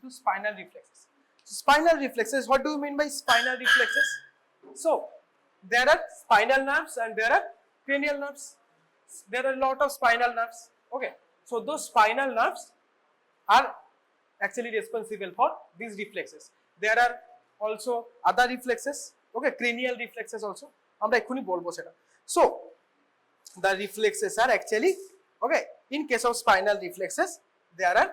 to spinal reflexes. So spinal reflexes, what do you mean by spinal reflexes? So there are spinal nerves and there are cranial nerves. There are a lot of spinal nerves. Okay, so those spinal nerves are actually responsible for these reflexes. There are also other reflexes. Okay, cranial reflexes also. আমরা এক্ষুনি বলবো সেটা. So the reflexes are actually, okay, in case of spinal reflexes, there are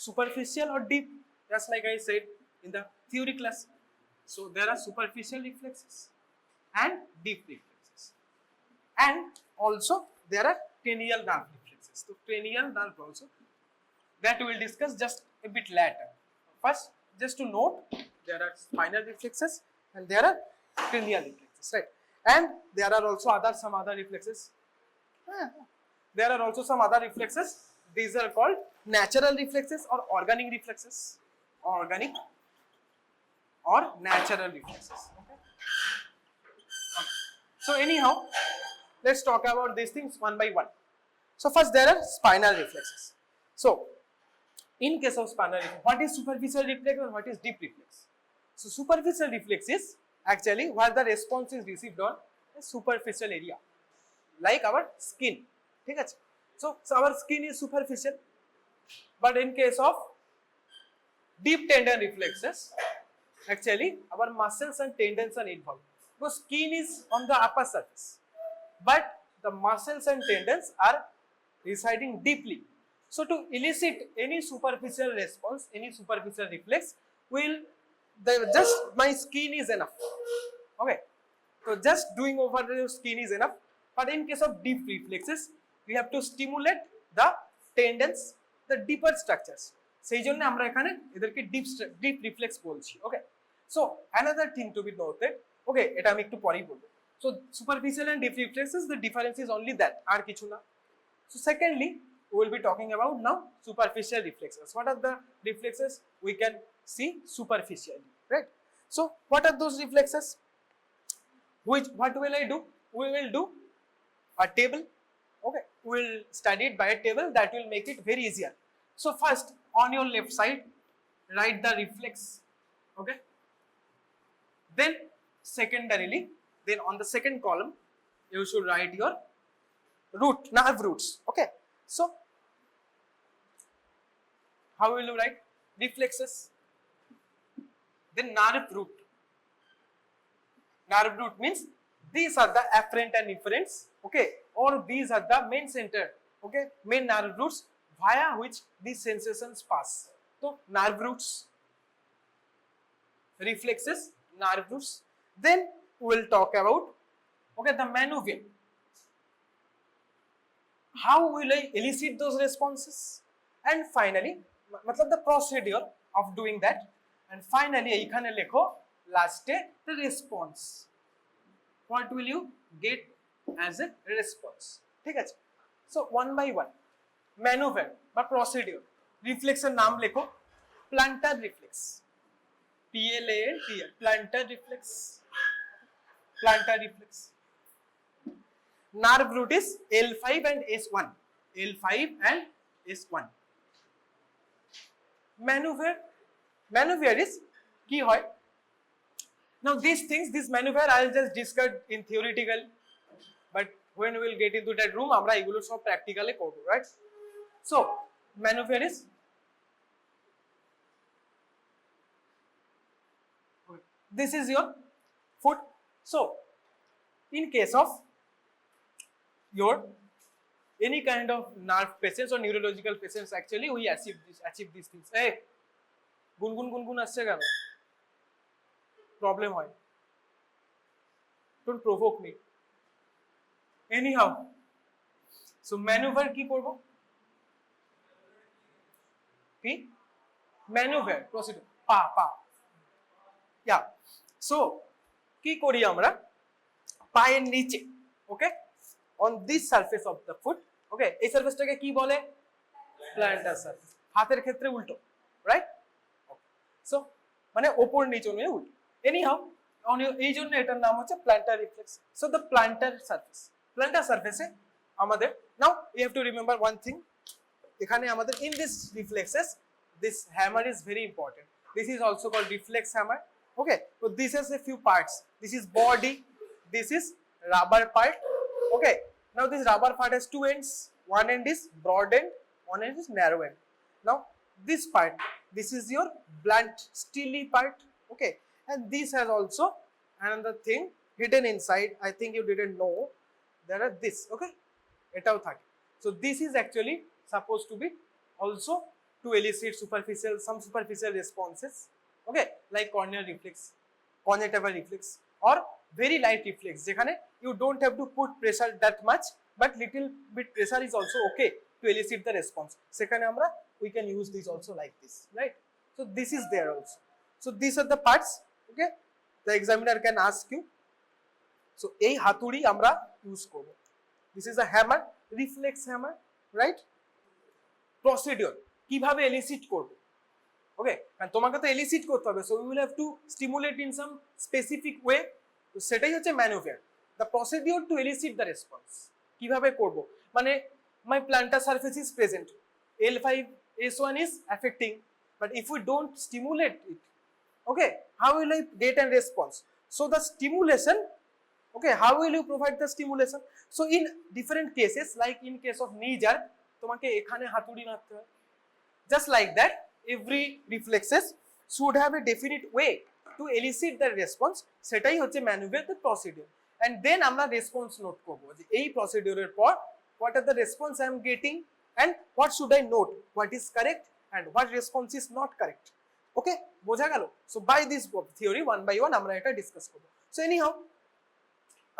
superficial or deep, just like I said in the theory class. So there are superficial reflexes and deep reflexes, and also there are cranial nerve reflexes. So cranial nerve also, that we will discuss just a bit later. First, just to note, there are spinal reflexes and there are cranial reflexes, right? And there are also some other reflexes. There are also some other reflexes. These are called natural reflexes or organic reflexes. Organic or natural reflexes. Okay. So anyhow, let's talk about these things one by one. So first, there are spinal reflexes. So in case of spinal reflex, what is superficial reflex and what is deep reflex? So superficial reflex is actually where the response is received on a superficial area, like our skin. Okay? So our skin is superficial, but in case of deep tendon reflexes, actually our muscles and tendons are involved. Because skin is on the upper surface, but the muscles and tendons are residing deeply. So to elicit any superficial response, any superficial reflex, just my skin is enough. Okay, so just doing over the skin is enough. But in case of deep reflexes, we have to stimulate the tendons, the deeper structures. সেই জন্য আমরা এখানে এদেরকে deep reflex বলছি. Okay, so another thing to be noted. Okay, এটা আমি একটু পরেই বলবো. So superficial and deep reflexes, the difference is only that, আর কিছু না. So secondly, we will be talking about now superficial reflexes. What are the reflexes we can see superficially, right? So what are those reflexes? What will I do? We will do a table. Okay, we will study it by a table. That will make it very easier. So first, on your left side, write the reflex. Okay, then secondarily, then on the second column, you should write your nerve roots. Okay, so how will you write reflexes? Then nerve root. Nerve root means these are the afferent and efferents, okay, or these are the main center, okay, main nerve roots via which these sensations pass. So nerve roots, reflexes, nerve roots. Then we will talk about, okay, the manuvium. How will I elicit those responses? And finally, the procedure of doing that. And finally, এইখানে লেখো last the response. What will you get as a response? ঠিক আছে? So one by one, maneuver বা procedure. Reflex এর নাম লেখো plantar reflex. PLANTAR, plantar reflex. Plantar reflex. Nerve root is L5 and S1. L5 and S1. Maneuver is কি হয়? Now these things, this maneuver I will just discuss in theoretical, but when we will get into that room, আমরা এগুলো সব practically করব, right? So maneuver is, this is your foot. So in case of your any kind of nerve patients or neurological patients, actually we achieve these things. Hey, গুনগুন আসছে কেন? Problem হয়. Don't provoke me. Anyhow, so maneuver কি করব? কি? Maneuver procedure. পা. Yeah. So কি করি আমরা? পায়ের নিচে, okay, on this surface of the foot, okay, এই সারফেসটাকে কি বলে? Plantar surface. হাতের ক্ষেত্রে উল্টো, right? So মানে ওপর নিচে নিয়ে উল্টো। Anyhow, এই জন্য এটার নাম হচ্ছে plantar reflex. So the plantar surface এ আমাদের, now you have to remember one thing, এখানে আমাদের in this reflexes this hammer is very important. This is also called reflex hammer. Okay, so this has a few parts. This is body, this is rubber part. Okay, now this rubber part has two ends. One end is broad end, one end is narrow end. Now this part, this is your blunt steely part. Okay, and this has also another thing hidden inside. I think you didn't know. There are this. Okay, etao thake. So this is actually supposed to be also to elicit some superficial responses. Okay, like corneal reflex, conjunctival reflex, or very light reflex. যেখানে you don't have to put pressure that much, but little bit pressure is also okay to elicit the response. সেখানে আমরা we can use this also like this, right? So this is there also. So these are the parts. Okay, the examiner can ask you. So এই হাতুড়ি আমরা use করব. This is a hammer, reflex hammer, right? Procedure কিভাবে elicit করব? Okay, and তোমাকে তো elicit করতে হবে, so we will have to stimulate in some specific way. তো সেটাই হচ্ছে maneuver, the procedure to elicit the response. কিভাবে করব? মানে my plantar surface is present, L5S1 is affecting, but if we don't stimulate it, okay, how will I get a response? So the stimulation, okay, how will you provide the stimulation? So in different cases, like in case of knee jerk, তোমাকে এখানে হাতুড়ি মারতে হয়. Just like that, every reflexes should have a definite way to elicit the response. সেটাই হচ্ছে maneuver, the procedure. And then আমরা response note করব যে এই procedure এর পর what are the response I am getting and what should I note, what is correct and what response is not correct. Okay, বোঝা গেল? So by this theory one by one আমরা এটা discuss করব. So anyhow,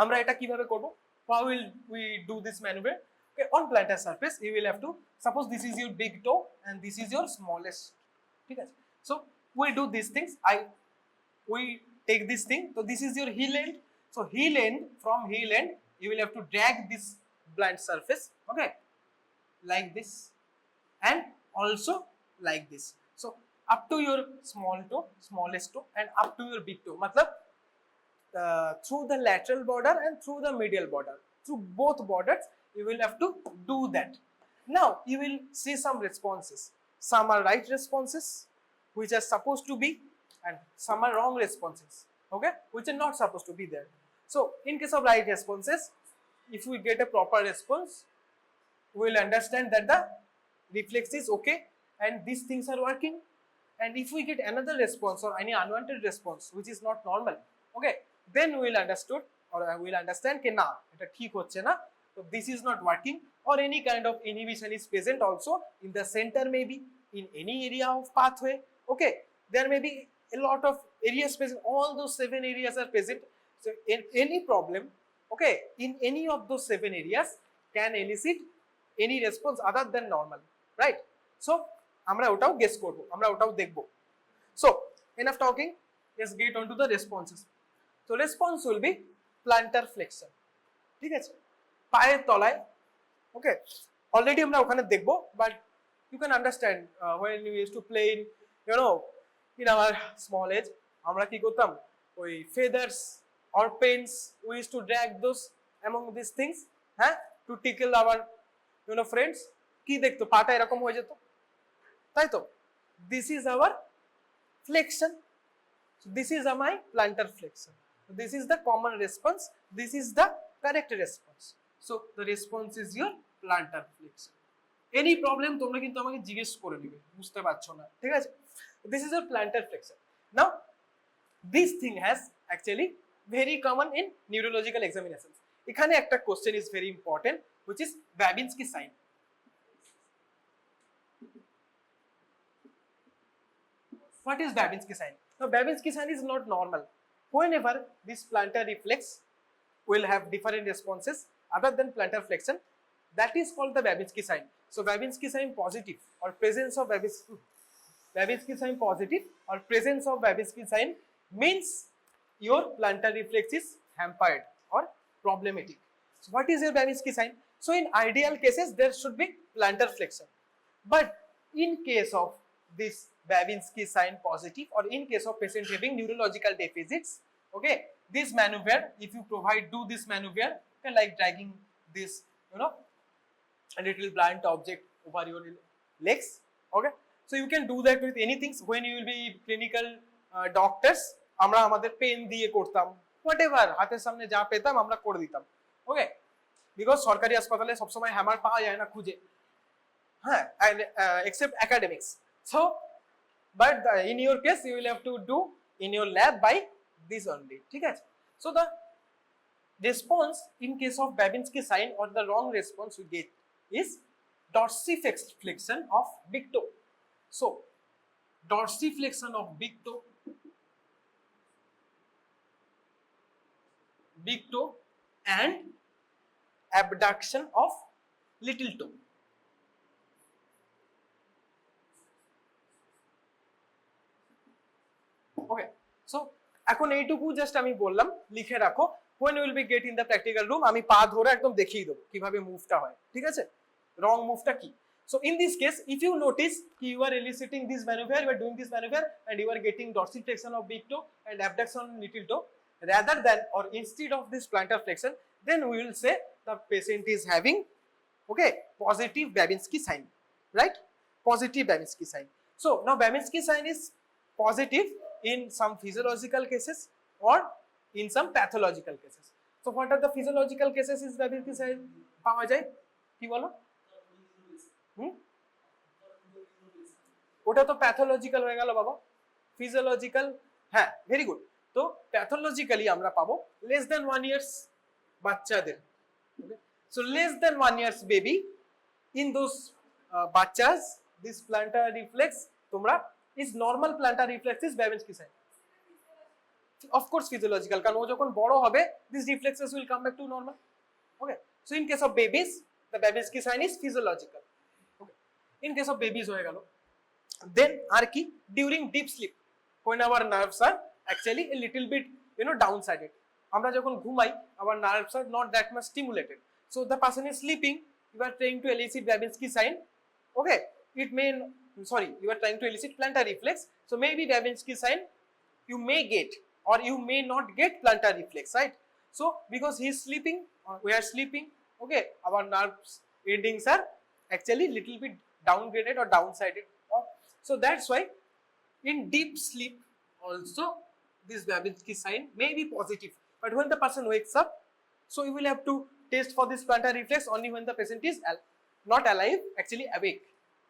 আমরা এটা কিভাবে করব? How will we do this maneuver? Okay, on plantar surface you will have to, suppose this is your big toe and this is your smallest. ঠিক আছে? So we do these things. We take this thing. So this is your heel end. So heel end, from heel end you will have to drag this blunt surface. Okay, like this and also like this. So up to your small toe, smallest toe, and up to your big toe. Matlab through the lateral border and through the medial border. Through both borders you will have to do that. Now you will see some responses. Some are right responses which are supposed to be, and some are wrong responses, okay, which are not supposed to be there. So in case of right responses, if we get a proper response, we will understand that the reflex is okay and these things are working. And if we get another response or any unwanted response which is not normal, okay, then we will understood or we will understand ke na eta thik hocche na. So this is not working, or any kind of inhibition is present also in the center, maybe in any area of pathway. Okay, there may be a lot of areas present, all those 7 areas are present. So in any problem, okay, in any of those 7 areas can elicit any response other than normal, right? So আমরা ওটাও guess করব, আমরা ওটাও দেখব. So enough talking, let's get on to the responses. So response will be plantar flexion. ঠিক আছে, পায়ের তলায়. Okay, already আমরা ওখানে দেখব, but you can understand when we used to play in, you know, in our small age, আমরা কি করতাম, ওই feathers or pens, we used to drag those among these things, হ্যাঁ, to tickle our, you know, friends. কি দেখতো, পাটা এরকম হয়ে যেত, তাই তো? This is our flexion. So this is my plantar flexion. So this is the common response. This is the correct response. So the response is your plantar flexion. Any problem তোমরা কিন্তু আমাকে জিজ্ঞেস করে নিবে, বুঝতে পারছো না, ঠিক আছে? This is your plantar flexion. Now this thing has actually very common in neurological examinations. এখানে একটা question is very important, which is Babinski sign. What is Babinski sign? Now Babinski sign is not normal. Whenever this plantar reflex will have different responses other than plantar flexion, that is called the Babinski sign. So Babinski sign positive or presence of Babinski sign positive or presence of Babinski sign means your plantar reflex is hampered or problematic. So what is your Babinski sign? So in ideal cases there should be plantar flexion, but in case of this Babinski sign positive or in case of patient having neurological deficits, okay, this maneuver, if you do this maneuver, okay, like dragging this, you know, a little blunt object over your legs, okay, So you can do that with anything when you will be clinical doctors. আমরা আমাদের pen দিয়ে করতাম, whatever হাতের সামনে যা পেতাম আমরা করে দিতাম। ওকে, বিকজ সরকারি হাসপাতালে সবসময় হ্যামার পাওয়া যায় না খুঁজে, হ্যাঁ, except academics. So but in your case you will have to do in your lab by this only, ঠিক আছে? So the response in case of Babinski sign or the wrong response we get is dorsiflexion of big toe. So dorsiflexion of big toe and abduction of little toe. Okay, so এখন এইটুকু just আমি বললাম, লিখে রাখো। when you will be get in the practical room আমি পা ধরে একদম দেখিয়ে দেবো কিভাবে মুভটা হয়, ঠিক আছে? রং মুভটা কি? So in this case if you notice you are eliciting this maneuver, you are doing this maneuver and you are getting dorsiflexion of big toe and abduction of little toe rather than or instead of this plantar flexion, then we will say the patient is having, okay, positive Babinski sign, right? Positive Babinski sign. So now Babinski sign is positive in some physiological cases or in some pathological cases. So what are the physiological cases is Babinski sign পাওয়া যায়, কি বলো? ওটা তো pathological হয়ে গেল বাবা। Physiological, হ্যাঁ, ভেরি গুড। তো প্যাথোলজিক্যালি আমরা পাবো less than 1 years বাচ্চাদের। So less than 1 years baby, in those বাচ্চাস this plantar reflex তোমরা is normal plantar reflex is Babinski sign. Of course physiological, কারণ ও যখন বড় হবে these reflexes will come back to normal. Okay, so in case of babies the Babinski sign is physiological. Okay, in case of babies হয়ে গেল। Then আর কি, during deep sleep when our nerves are actually a little bit downsided, আমরা যখন ঘুমাই our nerves are not that much stimulated, so the person is sleeping, you are trying to elicit Babinski sign. Okay, it may, sorry, you are trying to elicit plantar reflex, so maybe Babinski sign you may get or you may not get plantar reflex, right? So because he is sleeping or we are sleeping, okay, our nerves endings are actually little bit downgraded or downsided. So that's why in deep sleep also this Babinski sign may be positive, but when the person wakes up, so you will have to test for this plantar reflex only when the patient is not alive, actually awake.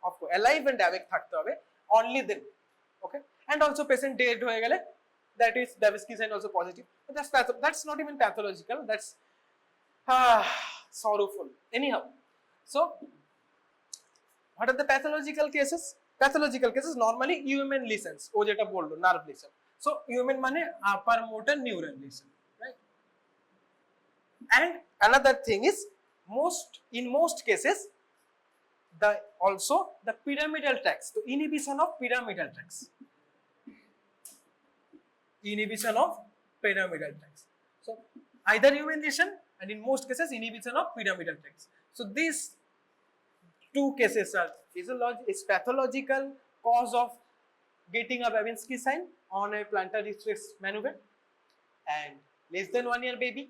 Of course alive and awake থাকতে হবে, only then. Okay, and also patient dead হয়ে গেলে that is Babinski sign also positive, but that's not even pathological, that's sorrowful. Anyhow, so what are the pathological cases? Pathological cases normally human lesions, ও যেটা বললো nerve lesion. So human মানে upper motor neuron lesion, right? And another thing is in most cases also the pyramidal tracts, so inhibition of pyramidal tracts. Inhibition of pyramidal tracts. So either human lesion and in most cases inhibition of pyramidal tracts. So these two cases are pathological cause of getting a Babinski sign on a plantar reflex maneuver, and less than 1 year baby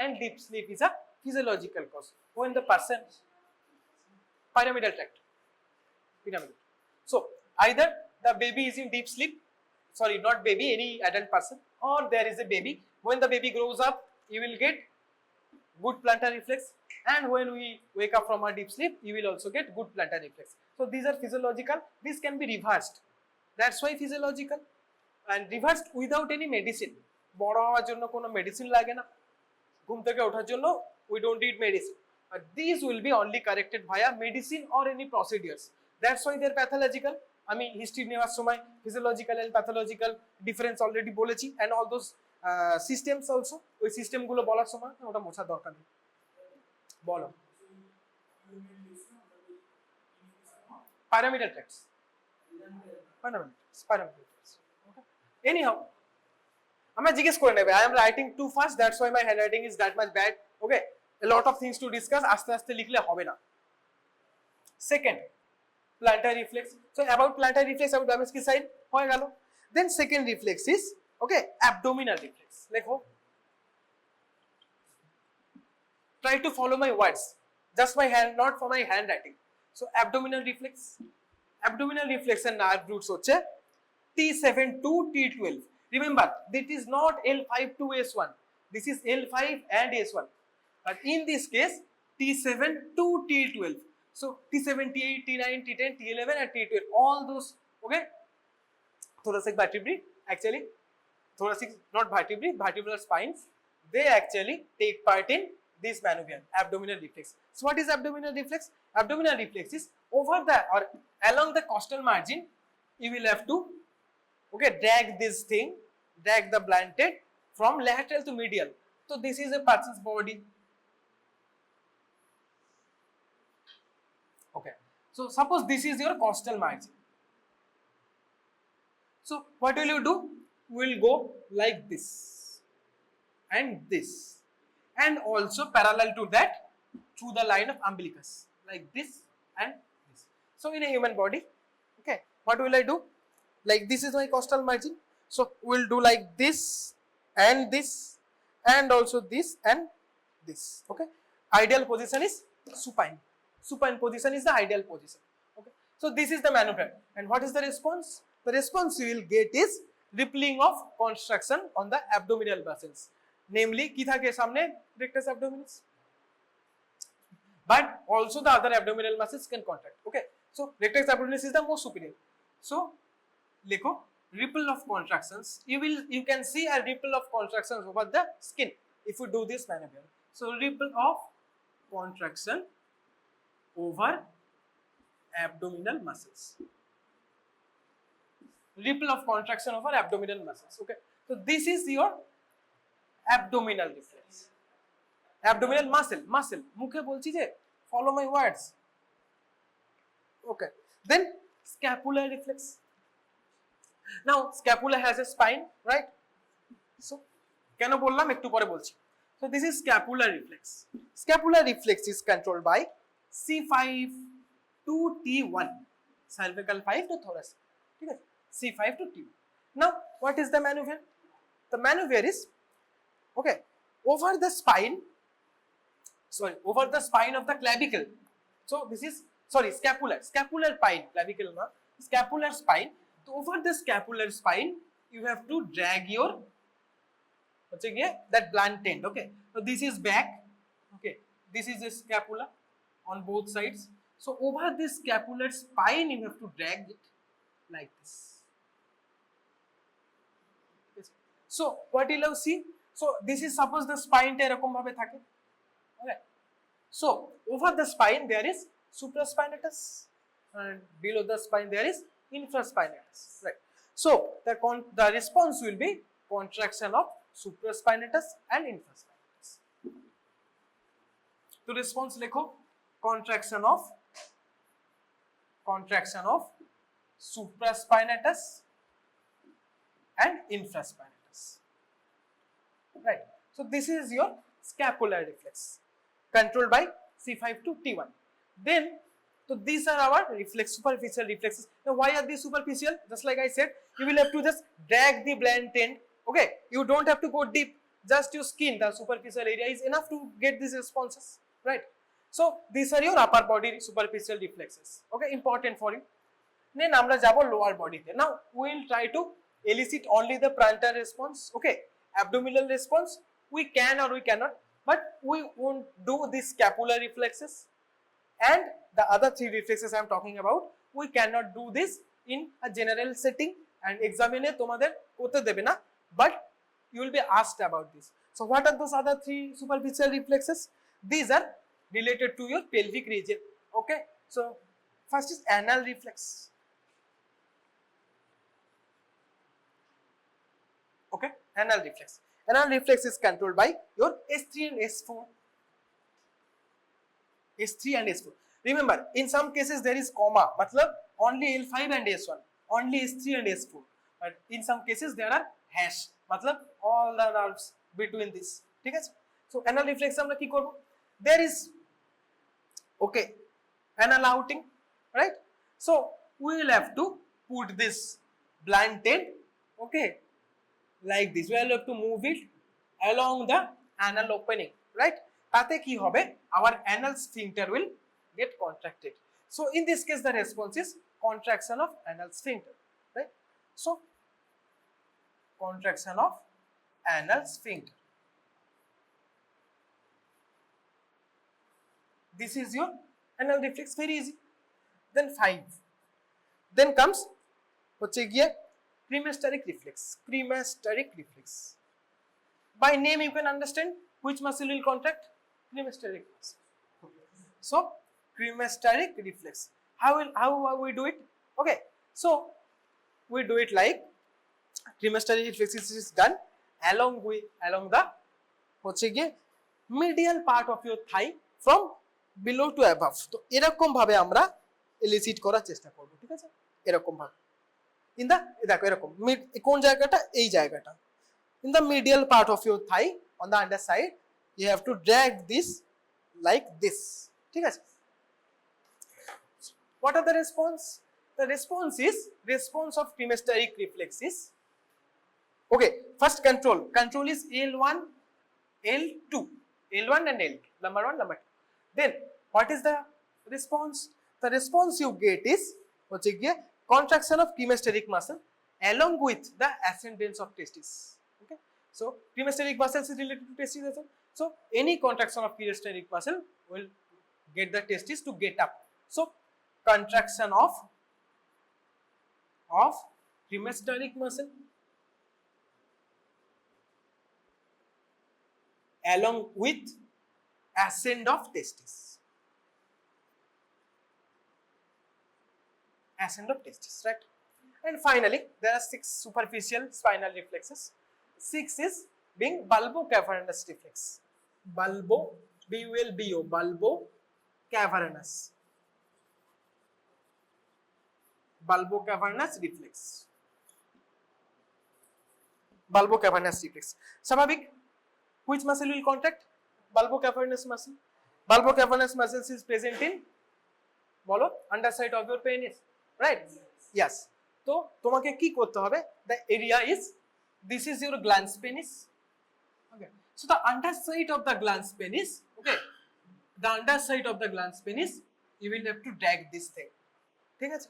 and deep sleep is a physiological cause when the person pyramidal tract. So either the baby is in deep sleep, sorry, not baby, any adult person, or there is a baby. When the baby grows up you will get good plantar reflex, and when we wake up from our deep sleep you will also get good plantar reflex. So these are physiological, this can be reversed, that's why physiological and reversed without any medicine. বড় হওয়ার জন্য কোনো medicine লাগে না, ঘুম থেকে ওঠার জন্য we don't need medicine, but these will be only corrected via medicine or any procedures. That's why they're pathological. আমি হিস্ট্রি নেওয়ার সময় physiological and pathological difference already বলেছি, and all those systems also, ওই সিস্টেমগুলো বলার সময় ওটা মোছার দরকার নেই। বলো pyramidal tracts, pyramidal tracts. Okay, anyhow আমরা জিজ্ঞেস করে নেবে, I am writing too fast, that's why my handwriting is that much bad. Okay, a lot of things to discuss, আস্তে আস্তে লিখলে হবে না। Second, plantar reflex. So about plantar reflex, about Babinski sign হয়ে গেল। Then second reflex is, okay, abdominal reflex. লেখো, try to follow my words, just my hand, not for my handwriting. So abdominal reflex, abdominal reflex and nerve roots হচ্ছে T7 to T12. Remember, this is not L5 to S1. This is L5 and S1. But in this case, T7 to T12. So T7, T8, T9, T10, T11 and T12. All those, okay? Thoracic vertebrae, actually, thoracic, not vertebrae, vertebral spines, they actually take part in this manubrium, abdominal reflex. So what is abdominal reflex? Abdominal reflex is over the or along the costal margin, you will have to, okay, drag this thing, drag the blanket from lateral to medial. So this is a person's body. Okay, so suppose this is your costal margin. So what will you do? We will go like this and this, and also parallel to that through the line of umbilicus, like this and this. So in a human body, okay, what will I do? Like this is my costal margin. So we'll do like this and also this and this. Okay, ideal position is supine. Supine position is the ideal position. Okay, so this is the maneuver. And what is the response? The response you will get is rippling of contraction on the abdominal muscles. Namely, ki thake samne rectus abdominis. But also the other abdominal muscles can contract. Okay, so rectus abdominis is the most superior. So likho ripple of contractions. You can see a ripple of contractions over the skin if you do this maneuver. So ripple of contraction over abdominal muscles. Ripple of contraction over abdominal muscles. Okay, so this is your abdominal reflex. Abdominal muscle. Mukhe bolchi je, follow my words. Okay, then scapular reflex. Now scapula has a spine, right? So keno bolllam ekটু pore bolchi. So this is scapular reflex. Scapular reflex is controlled by C5 to T1, cervical 5 to thoracic. ठीक है, C5 to T1. Now what is the maneuver? The maneuver is, okay, over the spine of the clavicle. So this is, sorry, scapular spine, clavicle not, scapular spine. So over the scapular spine, you have to drag your, that blunt end. Okay, so this is back. Okay, this is the scapula on both sides. So over this scapular spine, you have to drag it like this. So what you will see? So this is, suppose the spine ta erokom bhabe thake. Okay, so over the spine there is supraspinatus, and below the spine there is infraspinatus, right? So the response will be contraction of supraspinatus and infraspinatus. To response likho, contraction of supraspinatus and infraspinatus, right? So this is your scapular reflex, controlled by C5 to T1. Then, so these are our superficial reflexes. Now why are these superficial? Just like I said, you will have to just drag the blunt end. Okay, you don't have to go deep, just your skin, the superficial area is enough to get these responses, right? So these are your upper body superficial reflexes. Okay, important for you. Then amra jabo lower body te. Now we will try to elicit only the plantar response. Okay, abdominal response we can or we cannot, but we won't do these scapular reflexes and the other three reflexes I am talking about. We cannot do this in a general setting and examine tomader kote debe na, but you will be asked about this. So what are those other three superficial reflexes? These are related to your pelvic region. Okay, so first is anal reflex. Okay, anal reflex. Anal reflex is controlled by your S3 and S4. S3 and S4. Remember, in some cases there is comma, matlab only L5 and S1, only S3 and S4. But in some cases there are hash, matlab all the nerves between this. Okay? So anal reflex amra ki korbo? There is, okay, anal outing, right? So we will have to put this blunt end, okay, like this. We will have to move it along the anal opening, right? Tate ki hobe, our anal sphincter will get contracted. So in this case the response is contraction of anal sphincter, right? So contraction of anal sphincter. This is your anal reflex, very easy. Then 5. Then comes হচ্ছে গিয়ে cremasteric reflex. Cremasteric reflex. By name you can understand which muscle will contract. Cremasteric muscle. So cremasteric reflex. How we do it? Okay, so we do it like cremasteric reflex is done along the হচ্ছে গিয়ে medial part of your thigh from below to above. তো এরকম ভাবে আমরা এলিসিট করার চেষ্টা করব, ঠিক আছে? এরকম ভাবে ইন দা, দেখো এরকম কোন জায়গাটা, এই জায়গাটা, in the medial part of your thigh on the underside you have to drag this like this, ঠিক আছে? What are the response? The response of cremasteric reflex is, okay, first control is L1, L2, L1 and L2, number 1, number 2. Then what is the response? The response you get is হচ্ছে গিয়ে contraction of cremasteric muscle along with the ascendance of testis. Okay, so cremasteric muscle is related to testis as well. So any contraction of cremasteric muscle will get the testis to get up. So contraction of cremasteric muscle along with ascent of testis. Ascent of testis, right? And finally, there are 6 superficial spinal reflexes. 6 is being bulbocavernous reflex. Bulbocavernous. Bulbocavernous reflex. Bulbocavernous reflex. Swabhavik, which muscle will contract? Bulbocavernous muscle. Bulbocavernous muscles is present in বলো underside of your penis, right? Yes. তো তোমাকে কি করতে হবে? The area is, this is your glans penis. Okay. So the underside of the glans penis, okay, the underside of the glans penis, you will have to drag this thing. ঠিক আছে?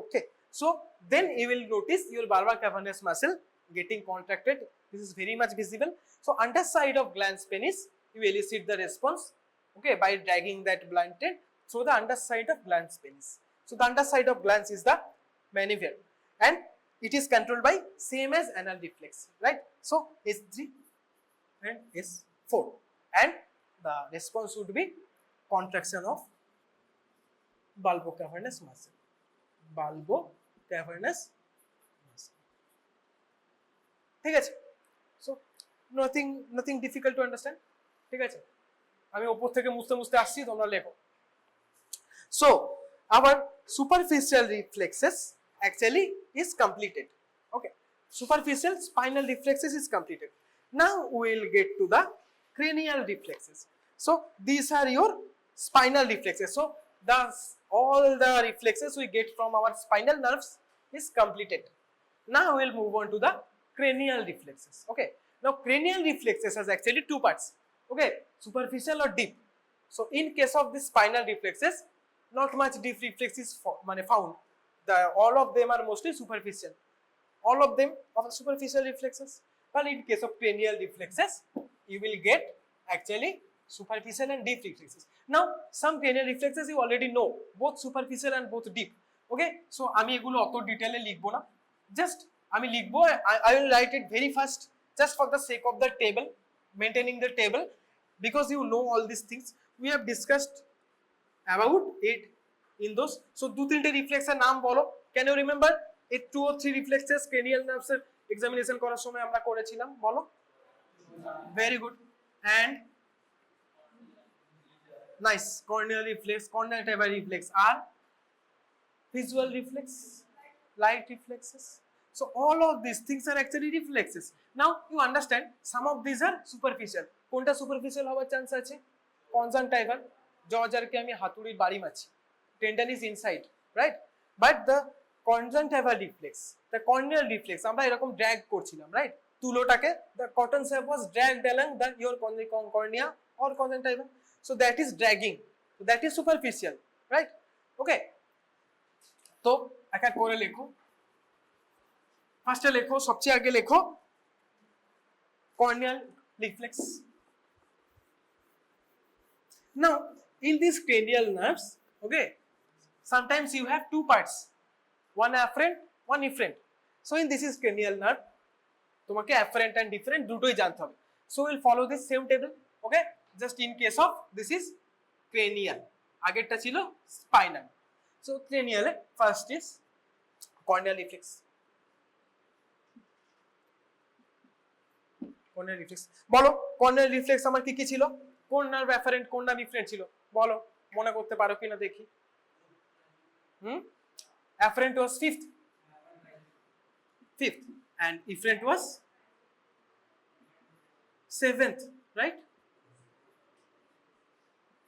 Okay. So then you will notice your bulbocavernous muscle getting contracted. This is very much visible. So underside of glans penis, you elicit the response, okay, by dragging that blunt end through the underside of glans penis. So the underside of glans is the maneuver, and it is controlled by same as anal reflex, right? So S3 and S4, and the response would be contraction of bulbocavernous muscle. Bulbocavernous muscle. ঠিক আছে? So nothing difficult to understand. ঠিক আছে? আমি উপর থেকে মুছতে আসছি, তোমরা লেখো। So our superficial reflexes actually is completed. Okay, superficial spinal reflexes is completed. Now we will get to the cranial reflexes. So these are your spinal reflexes. So all the reflexes we get from our spinal nerves is completed. Now we will move on to the cranial reflexes. Okay, now cranial reflexes has actually 2 parts. Okay, superficial or deep. So in case of the spinal reflexes, not much deep reflex is found. All of them are mostly superficial. All of them are superficial reflexes. But in case of cranial reflexes, you will get actually superficial and deep reflexes. Now some cranial reflexes you already know, both superficial and both deep. Okay, so আমি এগুলো অত ডিটেইলে লিখবো না, just আমি লিখবো, I will write it very fast just for the sake of the table, maintaining the table, because you know all these things we have discussed about it in those. So 2-3 reflexes নাম বলো, can you remember এই 2 or 3 reflexes cranial nerves এর examination করার সময় আমরা করেছিলাম, বলো? Very good. And nice. Corneal reflex, conjunctival reflex are visual reflex, light reflexes. So all of these things are actually reflexes. Now you understand some of these are superficial. কোনটা superficial হওয়ার chance আছে? Conjunctival, যাকে আমি হাতুড়ির বাড়ি মারছি, tendon is inside, right? But the conjunctival reflex, the corneal reflex, আমরা এরকম drag করছিলাম, right? তুলোটাকে, the cotton swab was dragged along your cornea or conjunctiva. So that is dragging. So that is superficial, right? Okay. তো এক এক করে লেখো। ফার্স্টে লেখো, সবচেয়ে আগে লেখো corneal reflex. Now in these cranial nerves, okay, sometimes you have two parts, one afferent, one efferent. So in this is cranial nerve, তোমাকে afferent and efferent দুটোই জানতে হবে. So we'll follow this same table, okay, just in case of this is cranial, আগেরটা ছিল spinal. So cranial first is corneal reflex. corneal reflex বলো, corneal reflex আমার কি কি ছিল? কোন নার্ভ afferent, কোন নার্ভ efferent ছিল বলো, মনে করতে পারো কিনা দেখি। afferent was fifth and efferent was seventh, right?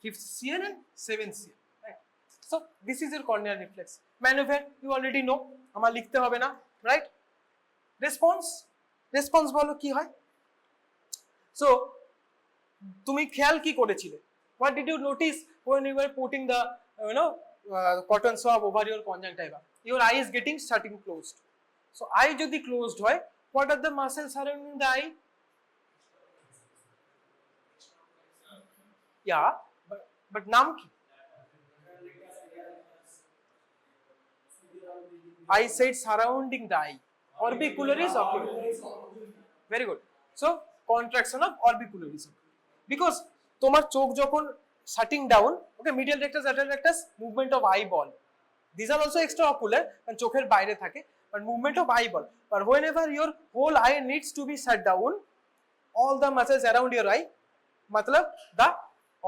Fifth CN and seventh CN, right? So this is your corneal reflex. Maneuver you already know, আমার লিখতে হবে না, right? response বলো কি হয়? So তুমি খেয়াল কি করেছিলে? What did you notice when you were putting the cotton swab over your conjunctiva? Your eye is starting closed. So eye যদি closed হয়, what are the muscles surrounding the eye? Yeah, but নাম কি? I said surrounding the eye. Orbicularis oculi. Very good. So contraction of orbicularis oculi. Because তোমার চোখ যখন shutting down, okay, medial rectus, lateral rectus, movement of eyeball. These are also extraocular, and চোখের বাইরে থাকে, but movement of eyeball. But whenever your whole eye needs to be shut down, all the muscles around your eye, matlab the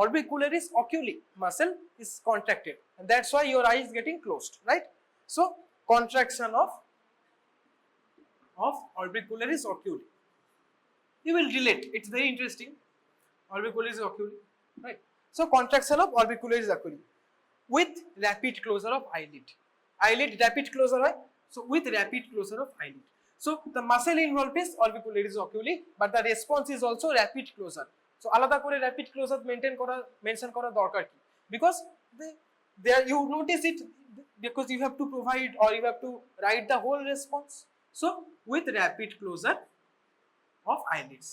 orbicularis oculi muscle is contracted, and that's why your eye is getting closed, right? So contraction of orbicularis oculi. You will relate, it's very interesting. Orbicularis oculi, right? So contraction of orbicularis oculi with rapid closure of eyelid. Eyelid rapid closure হয়, so with rapid closure of eyelid. So the muscle involved is orbicularis oculi, but the response is also rapid closure. So আলাদা করে rapid closure mention করা দরকার কি? Because there you notice it, because you have to provide or you have to write the whole response. So with rapid closure of eyelids.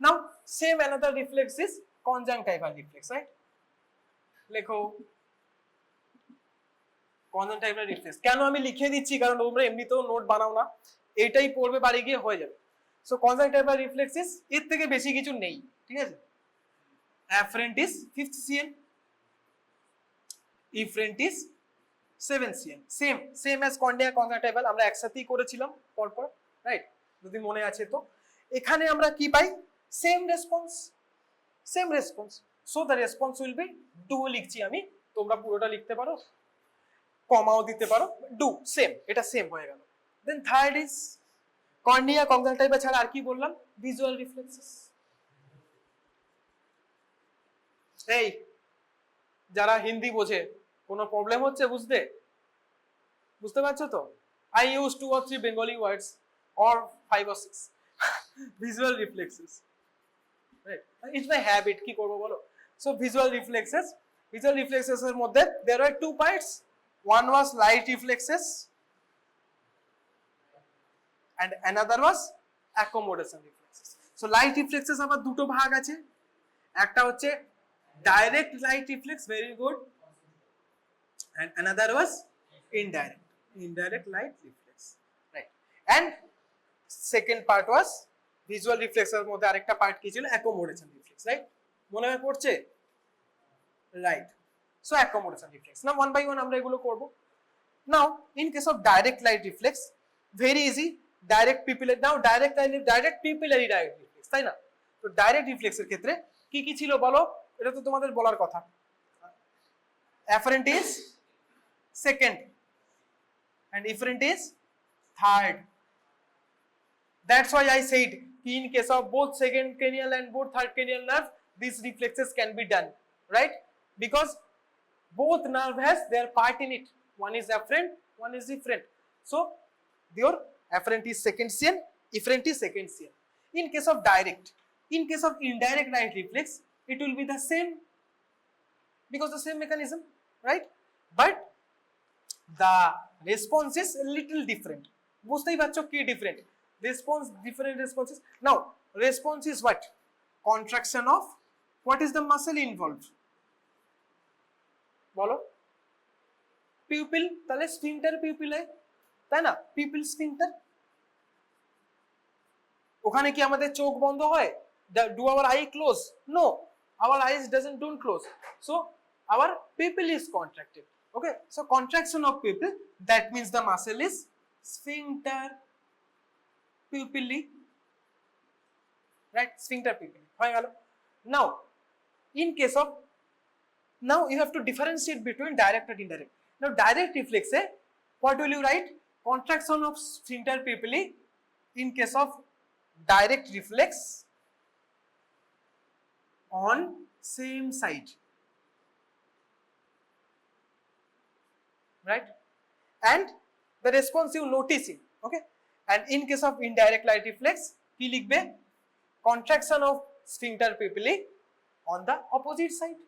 Now same another reflex is conjunctival reflex, right? লেখো conjunctival reflex. কেন আমি লিখে দিচ্ছি, কারণ তোমরা এমনিতেও note বানাও না, এইটাই পড়বে বাড়ি গিয়ে হয়ে যাবে। So conjunctival reflex is এর থেকে বেশি কিছু নেই, ঠিক আছে? afferent is 5th CN, efferent is 7th CN. same as cornea conjunctival, আমরা একসাথেই করেছিলাম পরপর, রাইট? যদি মনে আছে তো এখানে আমরা কি পাই? same response. So the response will be do লিখছি আমি, তোমরা পুরোটা লিখতে পারো, কমাও দিতে পারো, do same, এটা same হয়ে গেল। Then third is cornea conjunctiva ছাড়া আর কি বললাম? visual reflexes. এই যারা হিন্দি বোঝে, কোনো প্রবলেম হচ্ছে বুঝতে পারছো তো? I use 2 or 3 Bengali words or 5 or 6 visual reflexes, right? It's my habit, কি করব বলো? So visual reflexes এর মধ্যে there are two parts. One was light reflexes and another was accommodation reflexes. So light reflexes আবার দুটো ভাগ আছে, একটা হচ্ছে direct light reflex, very good, and another was indirect light reflex, right? And second part was visual reflex এর মধ্যে আরেকটা part কি ছিল? accommodation reflex, right? মনে হয় পড়ছে, right? So accommodation reflex. Now one by one আমরা এগুলো করব। Now in case of direct light reflex, very easy, direct pupillary direct reflex, তাই না? তো ডাইরেক্ট রিফ্লেক্সের ক্ষেত্রে কি কি ছিল বলো, এটা তো তোমাদের বলার কথা। afferent is second and efferent is third. That's why I said in case of both second cranial and both third cranial nerve, these reflexes can be done, right? Because both nerve has their part in it. One is afferent, one is efferent. So your afferent is second CN, efferent is second CN. In case of direct, in case of indirect light reflex, it will be the same, because the same mechanism, right? But the response is a little different. বুঝতেই পারছো কি different? Response, different responses. Now, response is what? Contraction of what is the muscle involved? বলো, pupil, তাহলে sphincter পিউপিলে, তাই না? Pupil sphincter, ওখানে কি আমাদের চোখ বন্ধ হয়? Do our eye close? No, our eyes don't close. So our pupil is contracted. Okay, so contraction of pupil, that means the muscle is sphincter pupilli, right? Sphincter pupilli. Now, in case of, now you have to differentiate between direct and indirect. Now, direct reflex, what will you write? Contraction of sphincter pupilli in case of direct reflex on same side, right? And the response you noticing, okay? And in case of indirect light reflex, কি লিখবে? Contraction of sphincter pupilli on the opposite side.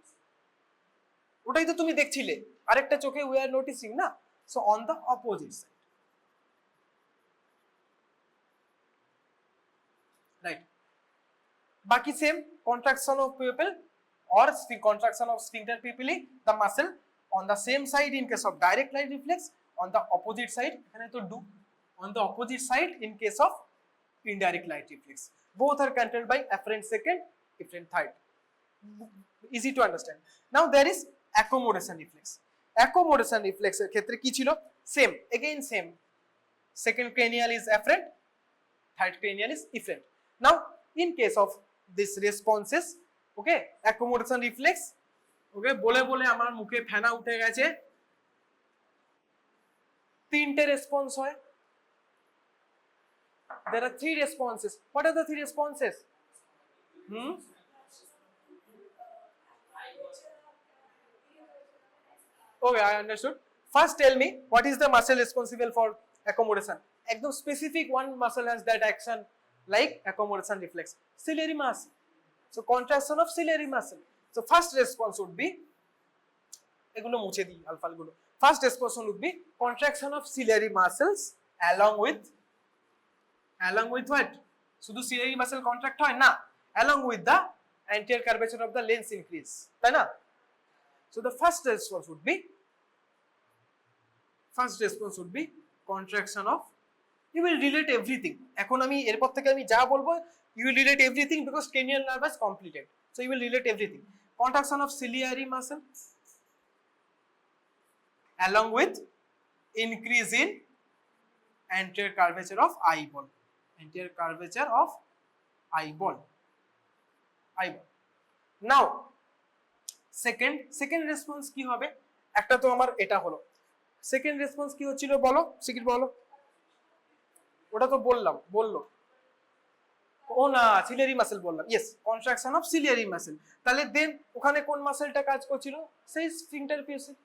ওটাই তো তুমি দেখছিলে, আরেকটা চোখে we are noticing না, so on the opposite side, right? বাকি same, contraction of pupil or contraction of sphincter pupilli, the muscle on the same side in case of direct light reflex, on the opposite side, এখানে তো do, on the opposite side in case of indirect light reflex. Both are controlled by afferent second, efferent third. Easy to understand. Now there is accommodation reflex. Accommodation reflex এর ক্ষেত্রে কি ছিল? Same, again same. Second cranial is afferent, third cranial is efferent. Now in case of this responses, okay, accommodation reflex, okay, বলে বলে আমার মুখে ফেনা উঠে গেছে, তিনটে রেসপন্স হয়। There are three responses. What are the three responses? Okay, I understood. First tell me, what is the muscle responsible for accommodation? একদম specific one muscle has that action like accommodation reflex. Ciliary muscle. So contraction of ciliary muscle. So first response would be, এগুলো মুছে দিই আলফাল গুলো। First response would be contraction of ciliary muscles along with what? শুধু ciliary muscle contract হয় না, along with the anterior curvature of the lens increase, তাই না? So the first response would be contraction of, you will relate everything. এখন আমি এরপর থেকে আমি যা বলবো, you will relate everything because cranial nerve is completed. So you will relate everything. Contraction of ciliary muscle along with increase in anterior curvature of eyeball. Anterior curvature of eyeball. Now second response কি হবে? একটা তো আমার এটা হলো, second response কি হচ্ছিল বলো, সিকিট বলো। ওটা তো বললো, ও না, সিলিয়ারি মাসেল বললাম, yes, contraction of ciliary muscle. তাহলে দেন ওখানে কোন মাসেলটা কাজ করছিল? সেই sphincter pupil.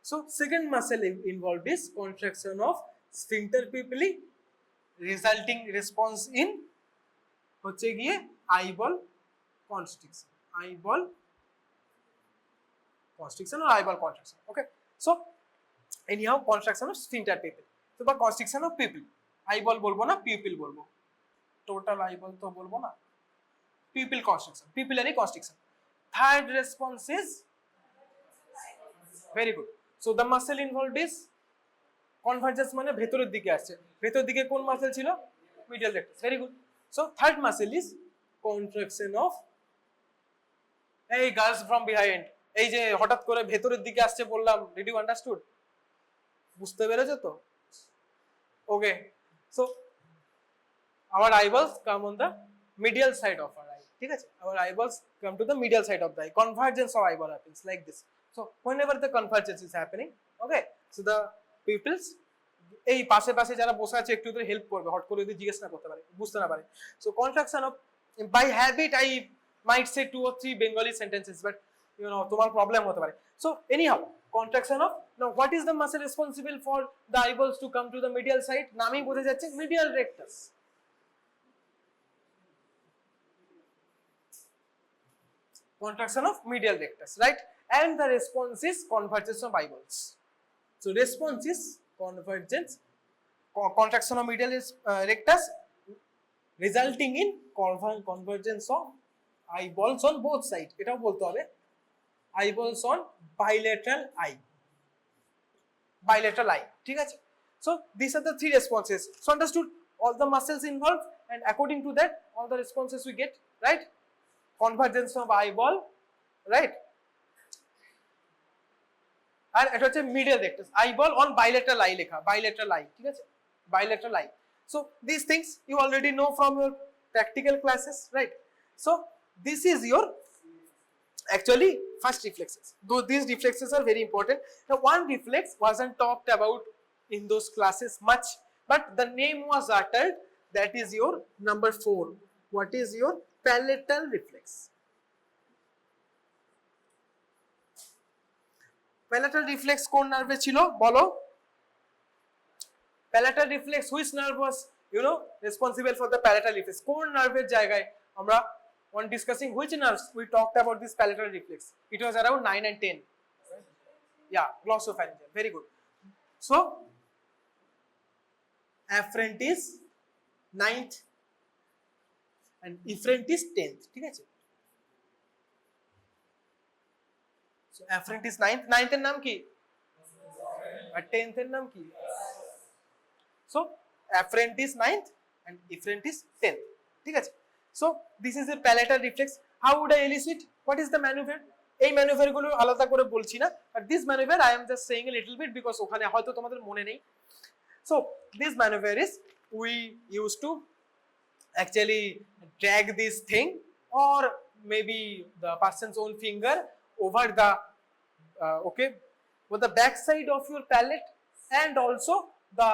So second muscle involved is contraction of sphincter pupillae, resulting response in হচ্ছে গিয়ে eyeball constriction, eyeball constriction or eyeball contraction. Okay, so anyhow contraction of sphincter pupil, so বা constriction of pupil, eyeball বলবো না, pupil বলবো, total eyeball তো বলবো না, pupil constriction, pupillary constriction. Third response is very good. So the muscle involved is convergence, মানে ভেতরের দিকে আসছে, ভেতর দিকে কোন মাসেল ছিল? medial rectus. Very good. So third muscle is contraction of, hey girls from behind, এই যে হঠাৎ করে ভেতরের দিকে আসছে বললাম, ডিড ইউ আন্ডারস্টুড? বুঝতে পেরেছো তো? ওকে, so our eyeballs come on the medial side of our eye, ঠিক আছে? Our eyeballs come to the medial side of the eye. Convergence of eyeball happens like this. So whenever the convergence is happening, okay, so the pupils, এই পাশে পাশে যারা বসে আছে একটু ধরে হেল্প করবে, হট করে যদি জিজ্ঞেস না করতে পারে, বুঝতে না পারে। So contraction of, by habit I might say 2 or 3 Bengali sentences, but you know তোমার প্রবলেম হতে পারে। So anyhow contraction of, now what is the muscle responsible for the eyeballs to come to the medial side? নামই বোঝা যাচ্ছে, medial rectus. Contraction of medial rectus, right? And the response is convergence of eyeballs. So response is convergence, contraction of medial rectus resulting in convergence of eyeballs on both sides. এটাও বলতে হবে eyeballs on bilateral eye. Bilateral eye. ঠিক আছে? So these are the three responses. So understood all the muscles involved, and according to that all the responses we get, right? Convergence of eyeball, right? আর এটা হচ্ছে medial rectus, eyeball on bilateral I লেখা, bilateral I, ঠিক আছে, bilateral I. So these things you already know from your practical classes, right? So this is your actually first reflexes. Though these reflexes are very important. Now one reflex wasn't talked about in those classes much, but the name was uttered. That is your number 4. What is your palatal reflex? Palatal reflex কোন নার্ভে ছিল বলো? Palatal reflex, which nerve was responsible for the palatal reflex? কোন নার্ভের জায়গায় আমরা on discussing which nerves we talked about this palatal reflex? It was around 9 and 10. Yeah, glossopharyngeal. Very good. So afferent is 9th and efferent is 10th. ঠিক আছে? So afferent is 9th. 9th এর নাম কি? আর 10th এর নাম কি? So afferent is 9th and efferent is 10th. ঠিক আছে? So this is a palatal reflex. How would I elicit? What is the maneuver? এই ম্যানুভার গুলো আলাদা করে বলছি না, but this maneuver I am just saying a little bit because ওখানে হয়তো তোমাদের মনে নেই. So this maneuver is we used to actually drag this thing or maybe the person's own finger over the with the back side of your palate and also the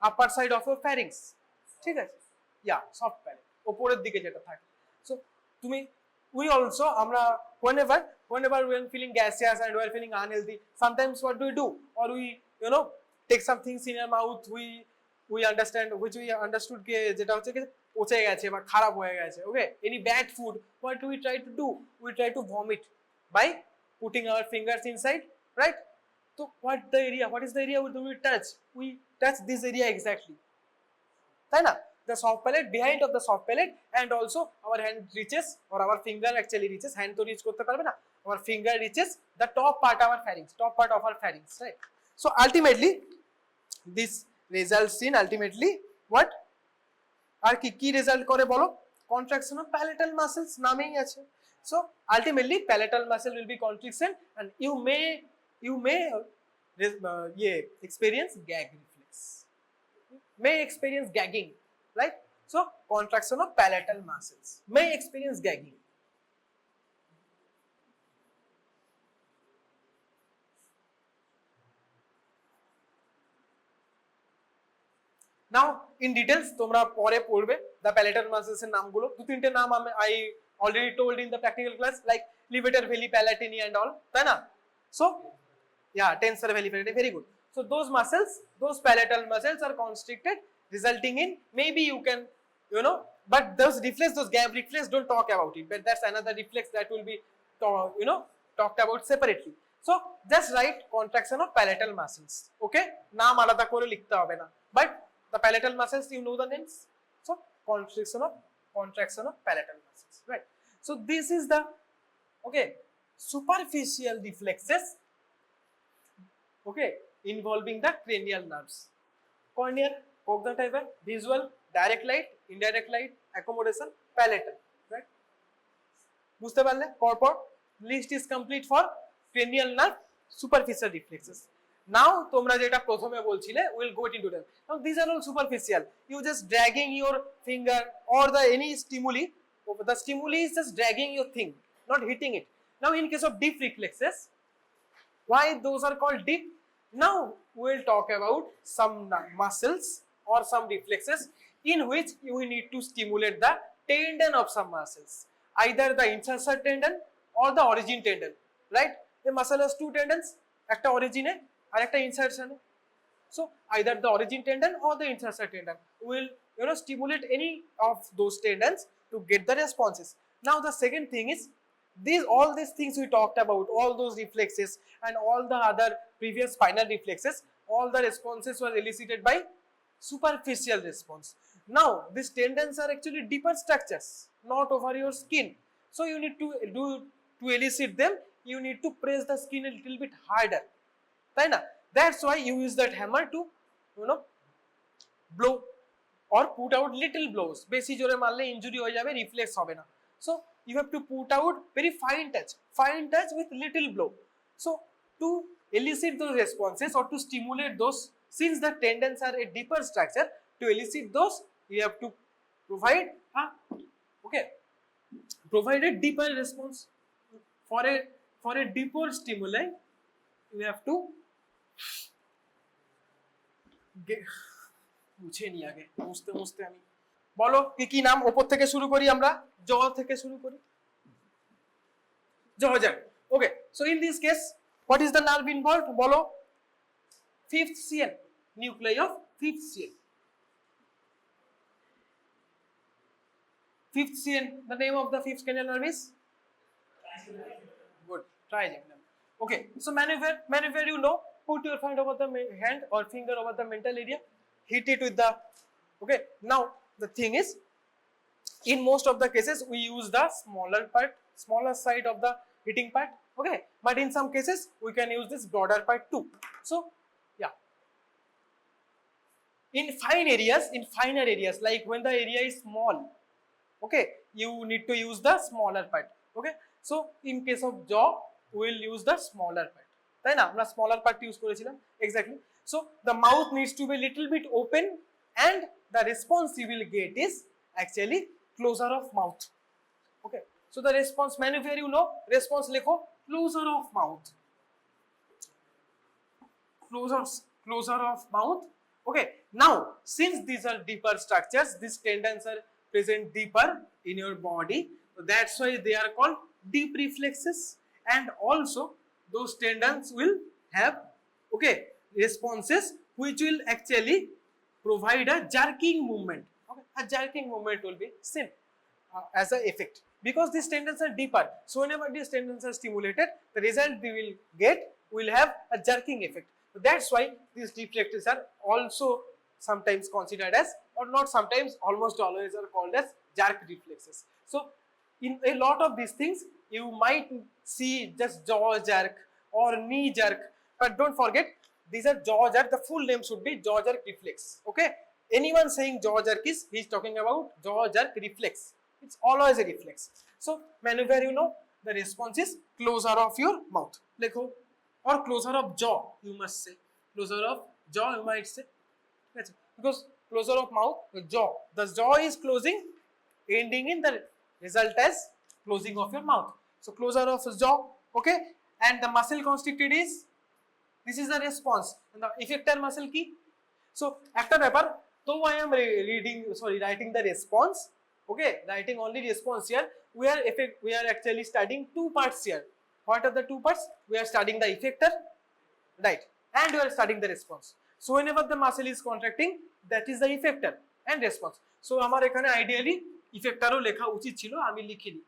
upper side of your pharynx. ঠিক আছে? Yeah, soft palate, উপরের দিকে যেটা থাকে. So তুমি we also আমরা whenever we are feeling gaseous and we are feeling unhealthy, sometimes what do? Or we take some things in our mouth, we understand which we understood ke যেটা হচ্ছে কি পচে গেছে বা খারাপ হয়ে গেছে. Okay, any bad food, what do we try to do? We try to vomit by putting our fingers inside, right? So what is the area we touch? We touch this area exactly, তাই না? The soft palate, behind of the soft palate, and also our hand reaches or our finger actually reaches, hand to reach করতে পারবে না, our finger reaches the top part of our pharynx, right? So ultimately this results in what? আর কি result করে বলো? Contraction of palatal muscles, নামেই আছে. So ultimately palatal muscle will be contraction and you may experience gag reflex, may experience gagging, right? So contraction of palatal muscles, may experience gagging. Now in details তোমরা পরে পড়বে the palatal muscles এর নামগুলো. দু তিনটে নাম I already told in the practical class, like levator veli palatini and all, তাই না? So yeah, tensor veli palatini, very good. So those muscles, those palatal muscles are constricted, resulting in maybe you can but those reflex, those gag reflex, don't talk about it, but that's another reflex that will be talked about separately. So just write contraction of palatal muscles. Okay, নাম আলাদা করে লিখতে হবে না, but the palatal muscles, you know the names. So contraction of palatal muscles, right? So this is the superficial reflexes, involving the cranial nerves: corneal, conjunctival, visual, direct light, indirect light, accommodation, palatal, right? বুঝতে পারলে? পরপর list is complete for cranial nerve superficial reflexes. Now তোমরা যেটা প্রথমে বলছিলে, we'll go into that. Now these are all superficial. You just dragging your finger or any stimuli. The stimuli is just dragging your thing, not hitting it. Now in case of deep reflexes, why those are called deep? Now we'll talk about some muscles or some reflexes in which you need to stimulate the tendon of some muscles, either the incisor tendon or the origin tendon, right? The muscle has two tendons, একটা origin এ আর একটা insertion A. So either the origin tendon or the incisor tendon will stimulate any of those tendons to get the responses. Now the second thing is all these things we talked about, all those reflexes and all the other previous spinal reflexes, all the responses were elicited by superficial response. Now these tendons are actually deeper structures, not over your skin. So you need to do, to elicit them, you need to press the skin a little bit harder, right? That's why you use that hammer to, you know, blow or put out little blows. বেশি জোরে মারলে injury হয়ে যাবে, reflex হবে না। So you have to put out very fine touch with little blow. So to elicit those responses or to stimulate those, since the tendons are a deeper structure, to elicit those you have to provide provide a deeper response. For a deeper stimuli you have to মুছে নি আগে, মুছতে আমি বলো কি কি নাম, উপর থেকে শুরু করি আমরা, জ থেকে শুরু করি, জহজার। Okay, so in this case what is the nerve involved? বলো, fifth CN, nuclei of fifth CN. Fifth CN, the name of the fifth cranial nerve is? Good, trigeminal. Okay, so maneuver you know, put your hand over the hand or finger over the mental area, hit it with the, okay. Now the thing is, in most of the cases we use the smaller side of the hitting part, okay, but in some cases we can use this broader part too. So yeah, in finer areas like when the area is small, okay, you need to use the smaller part, okay. So in case of jaw we will use the smaller part, তাই না, আমরা smaller part use করেছিলাম, exactly. So the mouth needs to be little bit open and the response you will get is actually closure of mouth, okay. So the response maneuver, you know, response lekho, closure of mouth, closure of mouth, okay. Now since these are deeper structures, these tendons are present deeper in your body, so that's why they are called deep reflexes. And also those tendons will have, okay, responses which will actually provide a jerking movement, okay. A jerking movement will be seen as an effect because these tendons are deeper. So whenever these tendons are stimulated, the result we will get will have a jerking effect. So that's why these reflexes are also sometimes considered as, or not sometimes, almost always are called as jerk reflexes. So in a lot of these things you might see just jaw jerk or knee jerk, but don't forget these are jaw jerk, the full name should be jaw jerk reflex, okay. Anyone saying jaw jerk is, he is talking about jaw jerk reflex, it's always a reflex. So maneuver, you know, the response is closure of your mouth, lekho, or closure of jaw, you must say, closure of jaw you might say, that's it. Because closure of mouth, the jaw is closing, ending in the result as closing of your mouth. So closure of jaw, okay. And the muscle constricted is, this is the response, and the effector muscle key. So after paper, though I am writing the response, okay, writing only response here, we are actually studying two parts here. What are the two parts? We are studying the effector, right, and we are studying the response. So whenever the muscle is contracting, that is the effector and response. So amar ekhane ideally effector o lekha uchit chilo, ami likhini,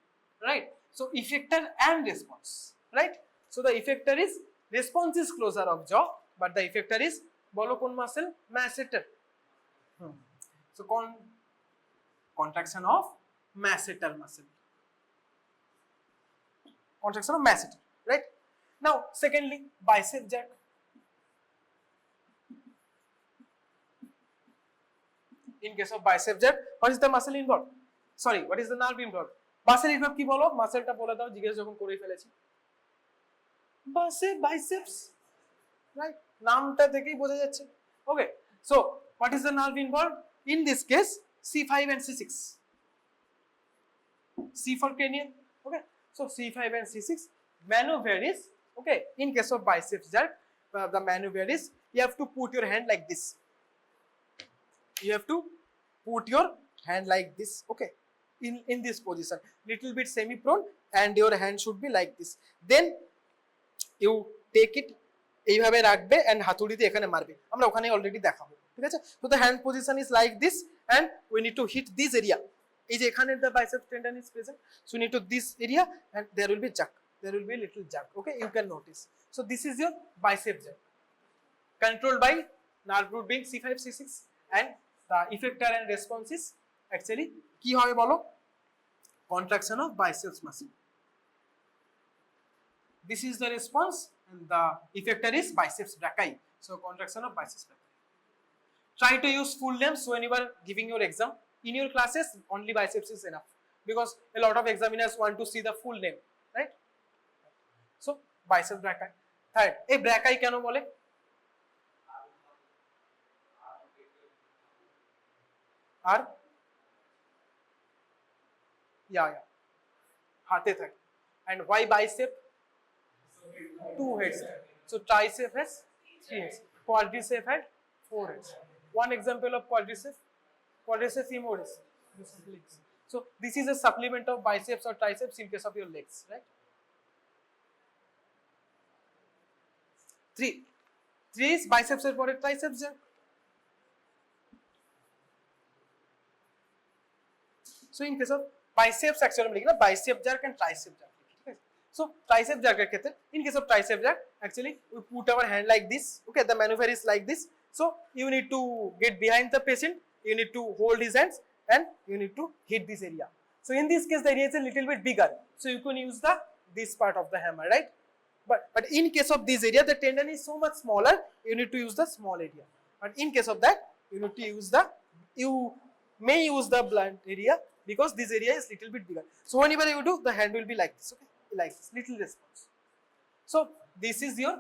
right. So effector and response, right. So the effector is, response is closure of jaw, but the effector is, bolo kon muscle, masseter. So contraction of masseter muscle, contraction of masseter, right. Now secondly, bicep jerk. In case of bicep jerk, what is the muscle involved? Sorry, what is the nerve involved? Muscle involved কি বলো, মাসেলটা বলে দাও, জিজ্ঞেস যখন করে ফেলেছি। biceps, right, নামটা থেকেই বোঝা যাচ্ছে, okay. So what is the nerve involved? In this case, C5 and C6, C for cranial, okay. So C5 and C6 maneuver is, okay, in case of biceps jerk, the maneuver is, you have to put your hand like this, you have to put your hand like this, okay, in this position, little bit semi prone, and your hand should be like this. Then you take it, এইভাবে রাখবে and হাতুড়িতে এখানে মারবে, আমরা ওখানে already দেখাবো, ঠিক আছে। So the hand position is like this and we need to hit this area, এই যে এখানে the biceps tendon is present, so you need to this area and there will be jerk, there will be a little jerk. Okay, you can notice. So this is your bicep jerk, controlled by nerve root being C5 C6, and the effector and response is actually কি হবে বলো, contraction of biceps muscle. This is the response and the effector is biceps brachii, so contraction of biceps brachii. Try to use full names when you are giving your exam. In your classes only biceps is enough because a lot of examiners want to see the full name, right? So biceps brachii. Third, এই brachii কেন বলে? আর yeah হাতে থাকে. And why bicep? Two heads. So tricep has three heads, quadricep had four heads. One example of quadricep femoris, legs. So this is a supplement of biceps or triceps in case of your legs, right? Three is biceps এর পরে triceps jerk. So in case of biceps actually আমরা লিখি না bicep jerk and tricep jerk, ঠিক আছে? So tricep jerk এর ক্ষেত্রে, in case of tricep jerk actually we put our hand like this. Okay, the maneuver is like this. So you need to get behind the patient, you need to hold his hands and you need to hit this area. So in this case the area is a little bit bigger, so you can use this part of the hammer, right? But in case of this area the tendon is so much smaller, you need to use the small area. But in case of that you need to use you may use the blunt area because this area is little bit bigger. So whenever you do, the hand will be like this, okay, like this, little response. So this is your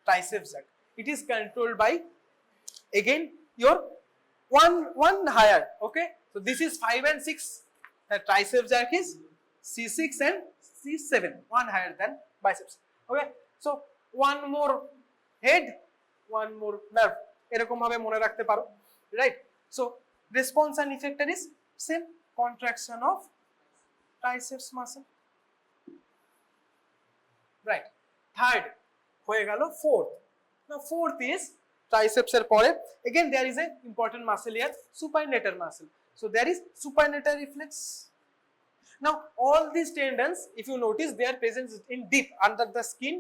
triceps jerk. It is controlled by again your one higher. Okay, so this is 5 and 6. The triceps jerk is C6 and C7, one higher than biceps. Okay, so one more head, one more nerve, এরকম ভাবে মনে রাখতে পারো, right? So response and effector is same, contraction of triceps muscle, right? Third হয়ে গেল. Fourth, now fourth is triceps এর পরে again there is a important muscle here, supinator muscle. So there is supinator reflex. Now all these tendons if you notice they are present in deep under the skin.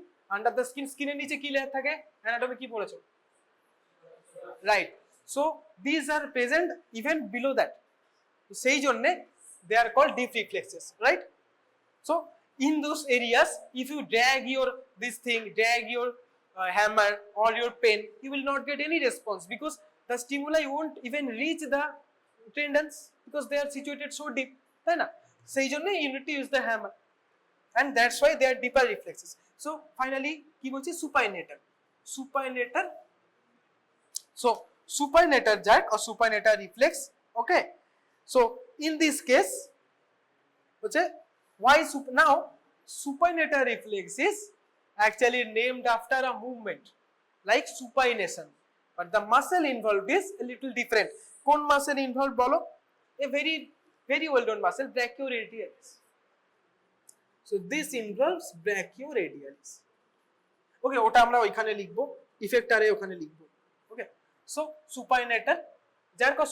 Skin এর নিচে কি layer থাকে, anatomy কি পড়েছো, right? So these are present even below that, সেই জন্য they are called deep reflexes, right? So in those areas if you drag your hammer or your pen, you will not get any response because the stimuli won't even reach the tendons because they are situated so deep, তাই না? সেই জন্য you need to use the hammer and that's why they are deeper reflexes. So finally কি বলছি, supinator. So supinator jerk or supinator reflex. Okay, so in this case why now supinator reflex is actually named after a movement like supination, but the muscle involved is a little different. কোন muscle involved বলো? A very well known muscle, brachioradialis. So this involves brachioradialis. Okay, ওটা আমরা ওইখানে লিখবো, ইফেক্টরে ওখানে লিখবো. Okay, so supinator jerk or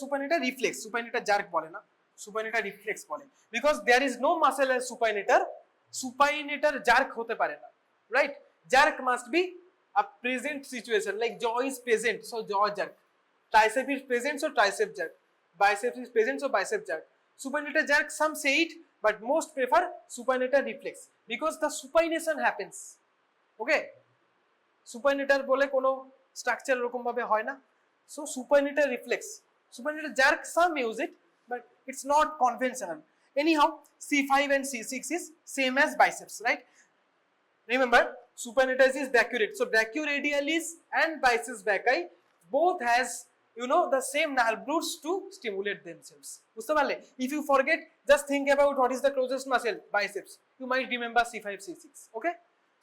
supinator reflex, supinator jerk বলে না, supinator reflex বলে because there is no muscle as supinator jerk হতে পারে না, right? Jerk must be a present situation, like jaw is present so jaw jerk, tricep is present so tricep jerk, biceps is present so bicep jerk. Supinator jerk some say it but most prefer supinator reflex because the supination happens. Okay, supinator বলে কোনো structure এরকম ভাবে হয় না, so supinator reflex. Supinator jerk some use it but it's not conventional. Anyhow C5 and C6 is same as biceps, right? Remember supinator is brachioradialis, so brachioradialis and biceps brachii both has the same nerve roots to stimulate themselves. বুঝতে পারলে? If you forget, just think about what is the closest muscle, biceps. You might remember C5 C6. Okay,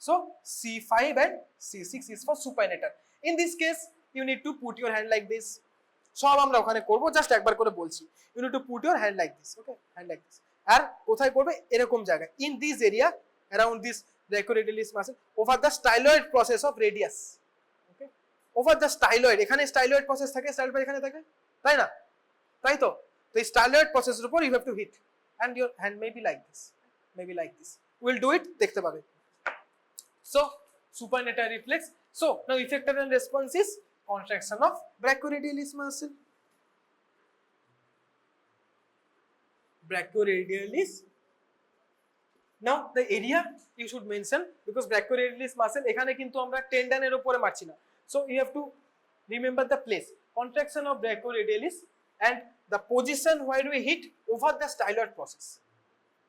so C5 and C6 is for supinator. In this case you need to put your hand like this. সব আমরা ওখানে করব, just একবার করে বলছি. You need to put your hand like this. Okay, hand like this. আর কোথায় করবে, এরকম জায়গায়, in this area around this brachioradialis muscle over the styloid process of radius. Okay, over the styloid, এখানে styloid process থাকে, styloid এখানে থাকে, তাই না? তাই তো তো এই স্টাইলয়েড প্রসেসের উপর you have to hit and your hand may be like this, we'll do it, দেখতে পাবে। So supinator reflex, so now effector and response is contraction of brachioradialis muscle, brachioradialis, now the area you should mention because brachioradialis muscle এখানে কিন্তু আমরা টেন্ডনের উপরে মারছি না, so you have to remember the place, contraction of brachioradialis and the position where we hit over the styloid process.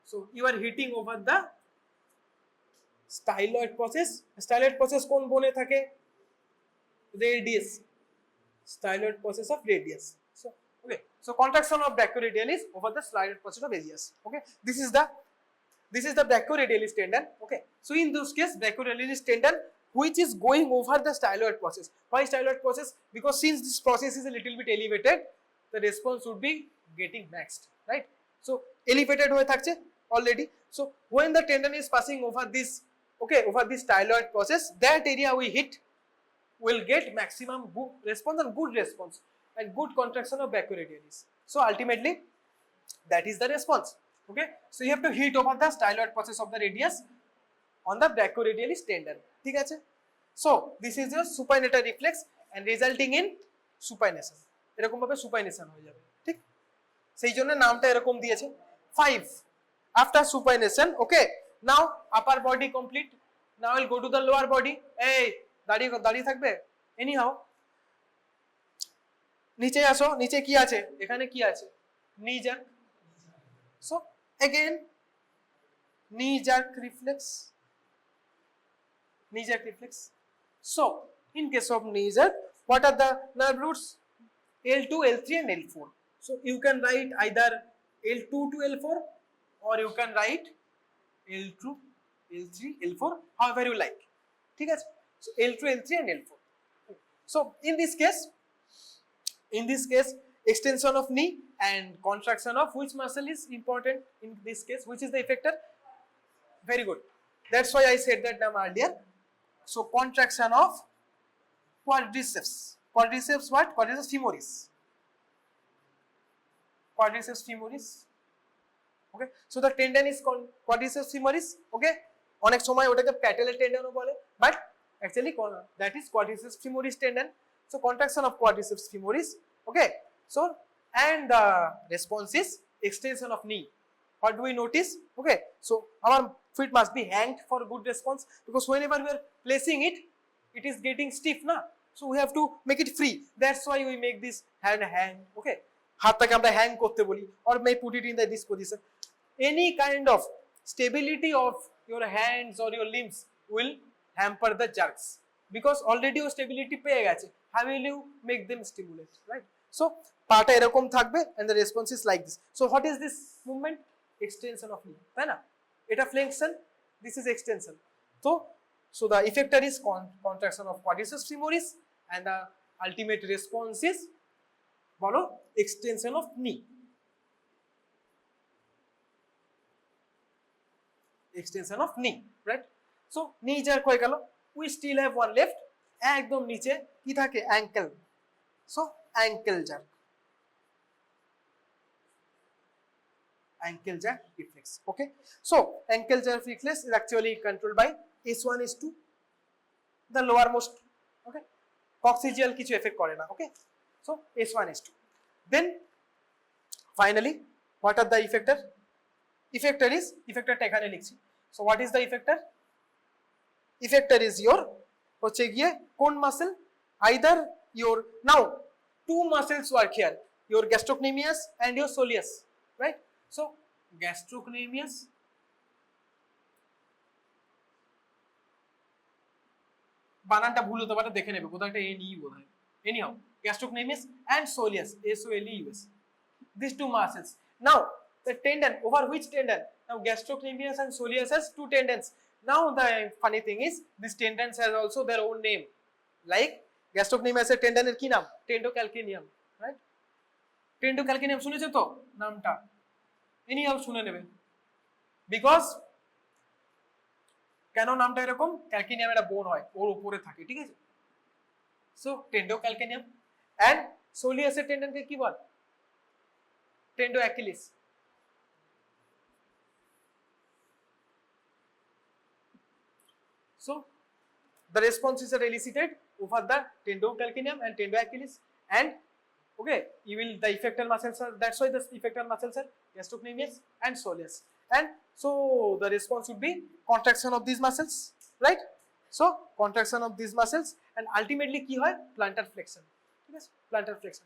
So you are hitting over the styloid process. Styloid process কোন bone থাকে? Radius. Styloid process of radius. So okay. So contraction of brachioradialis over the styloid process of radius. Okay. This is the brachioradialis tendon. Okay. So in this case, brachioradialis tendon which is going over the styloid process. Why styloid process? Because since this process is a little bit elevated, the response would be getting maxed, right? So elevated hoye thakche already. So when the tendon is passing over this, okay, over this styloid process, that area we hit will get maximum good response and good contraction of brachioradialis. So ultimately that is the response. Okay, so you have to hit over the styloid process of the radius on the brachioradialis tendon, ঠিক আছে? So this is your supinator reflex and resulting in supination, এরকম ভাবে supination হয়ে যাবে, ঠিক? সেই জন্য নামটা এরকম দিয়েছে। 5 after supination, okay, now upper body complete, now we'll go to the lower body, এই দাঁড়িয়ে থাকবে, anyhow নিচে আসো, নিচে কি আছে, এখানে কি আছে, knee jerk, so again knee jerk reflex, so in case of knee jerk, what are the nerve roots? L2, L3 and L4. So you can write either L2 to L4 or you can write L2, L3, L4, however you like. ঠিক আছে? So L2, L3 and L4. So in this case, extension of knee and contraction of which muscle is important in this case? Which is the effector? Very good. That's why I said that term earlier. So contraction of quadriceps. Quadriceps what? Quadriceps femoris. Quadriceps femoris. Okay. So the tendon is called quadriceps femoris. Okay. অনেক সময় ওটাকে patellar টেন্ডনও বলে, but actually that is quadriceps femoris tendon. So contraction of quadriceps femoris. Okay. So and the response is extension of knee. What do we notice? Okay. So our foot must be hanged for good response because whenever we are placing it, it is getting stiff, na? So we have to make it free. That's why we make this hand hang. Okay. হাতটাকে আমরা hang করতে বলি, or may put it in this position. Any kind of stability of your hands or your limbs will hamper the jerks because already your stability পেয়ে গেছে. How will you make them stimulate, right? So পাটা এরকম থাকবে and the response is like this. So what is this movement? Extension of knee, তাই না? এটা flexion, this is extension. So the effector is contraction of quadriceps femoris and the ultimate response is বলো extension of knee. Extension of knee, right? So knee jerk হয়ে গেল, we still have one left, একদম নিচে কি থাকে, ankle. So ankle jerk. Ankle jerk reflex. Okay. So ankle jerk reflex is actually controlled by S1, S2, the lowermost. Okay. Coccygeal কিছু effect করে না. Okay. So S1, S2. Then finally, what are the effector? Effector টা এখানে লিখছি. So what is the effector? Effector is your হচ্ছে গিয়ে কোন muscle? Either your, now two muscles work here, your gastrocnemius and your soleus, right? So gastrocnemius বানানটা ভুল হতে পারে, দেখে নেবে, কোথাও একটা এন ই বোধহয়, anyhow gastrocnemius and soleus, SOLEUS, these two muscles. Now the tendon, over which tendon? Now gastrocnemius and soleus has two tendons. Now the funny thing is this tendons has also their own name, like gastrocnemius এর tendon এর কি নাম? Tendocalcaneum, right? Tendocalcaneum শুনেছো তো নামটা, anyhow শুনে নেবে, because কেন নামটা এরকম, ক্যালকেনিয়াম একটা বোন হয়, ওর উপরে থাকে, ঠিক আছে? So tendocalcaneum and soleus এর টেন্ডনকে কি বল? tendoachilles. So the responses are elicited over the tendocalcaneum and tendoachilles, and okay, you will the effector muscles are, that's why the effector muscles are gastrocnemius and soleus, and so the response would be contraction of these muscles, right? So contraction of these muscles and ultimately ki hoy plantar flexion, yes, plantar flexion.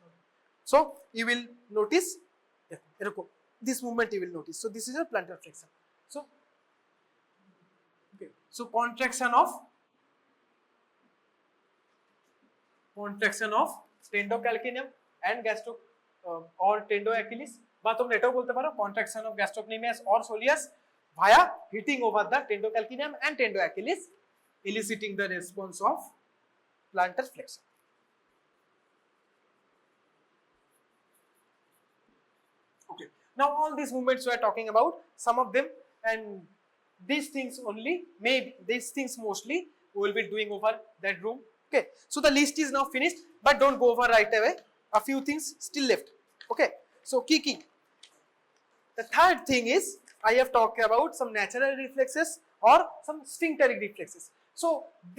So you will notice this movement you will notice. So this is a plantar flexion. So okay, so contraction of tendocalcaneum and gastro or tendoachilles, বা তোমরা এটাও বলতে পারো contraction of gastrocnemius or soleus via hitting over the tendocalcaneum and tendoachilles, eliciting the response of plantar flexion. Okay, now all these movements we are talking about, some of them, and these things only, maybe these things mostly we will be doing over that room. Okay, so the list is now finished, but don't go over right away, a few things still left. Okay, so key. The third thing is I have talked about some natural reflexes or some sphincteric reflexes. So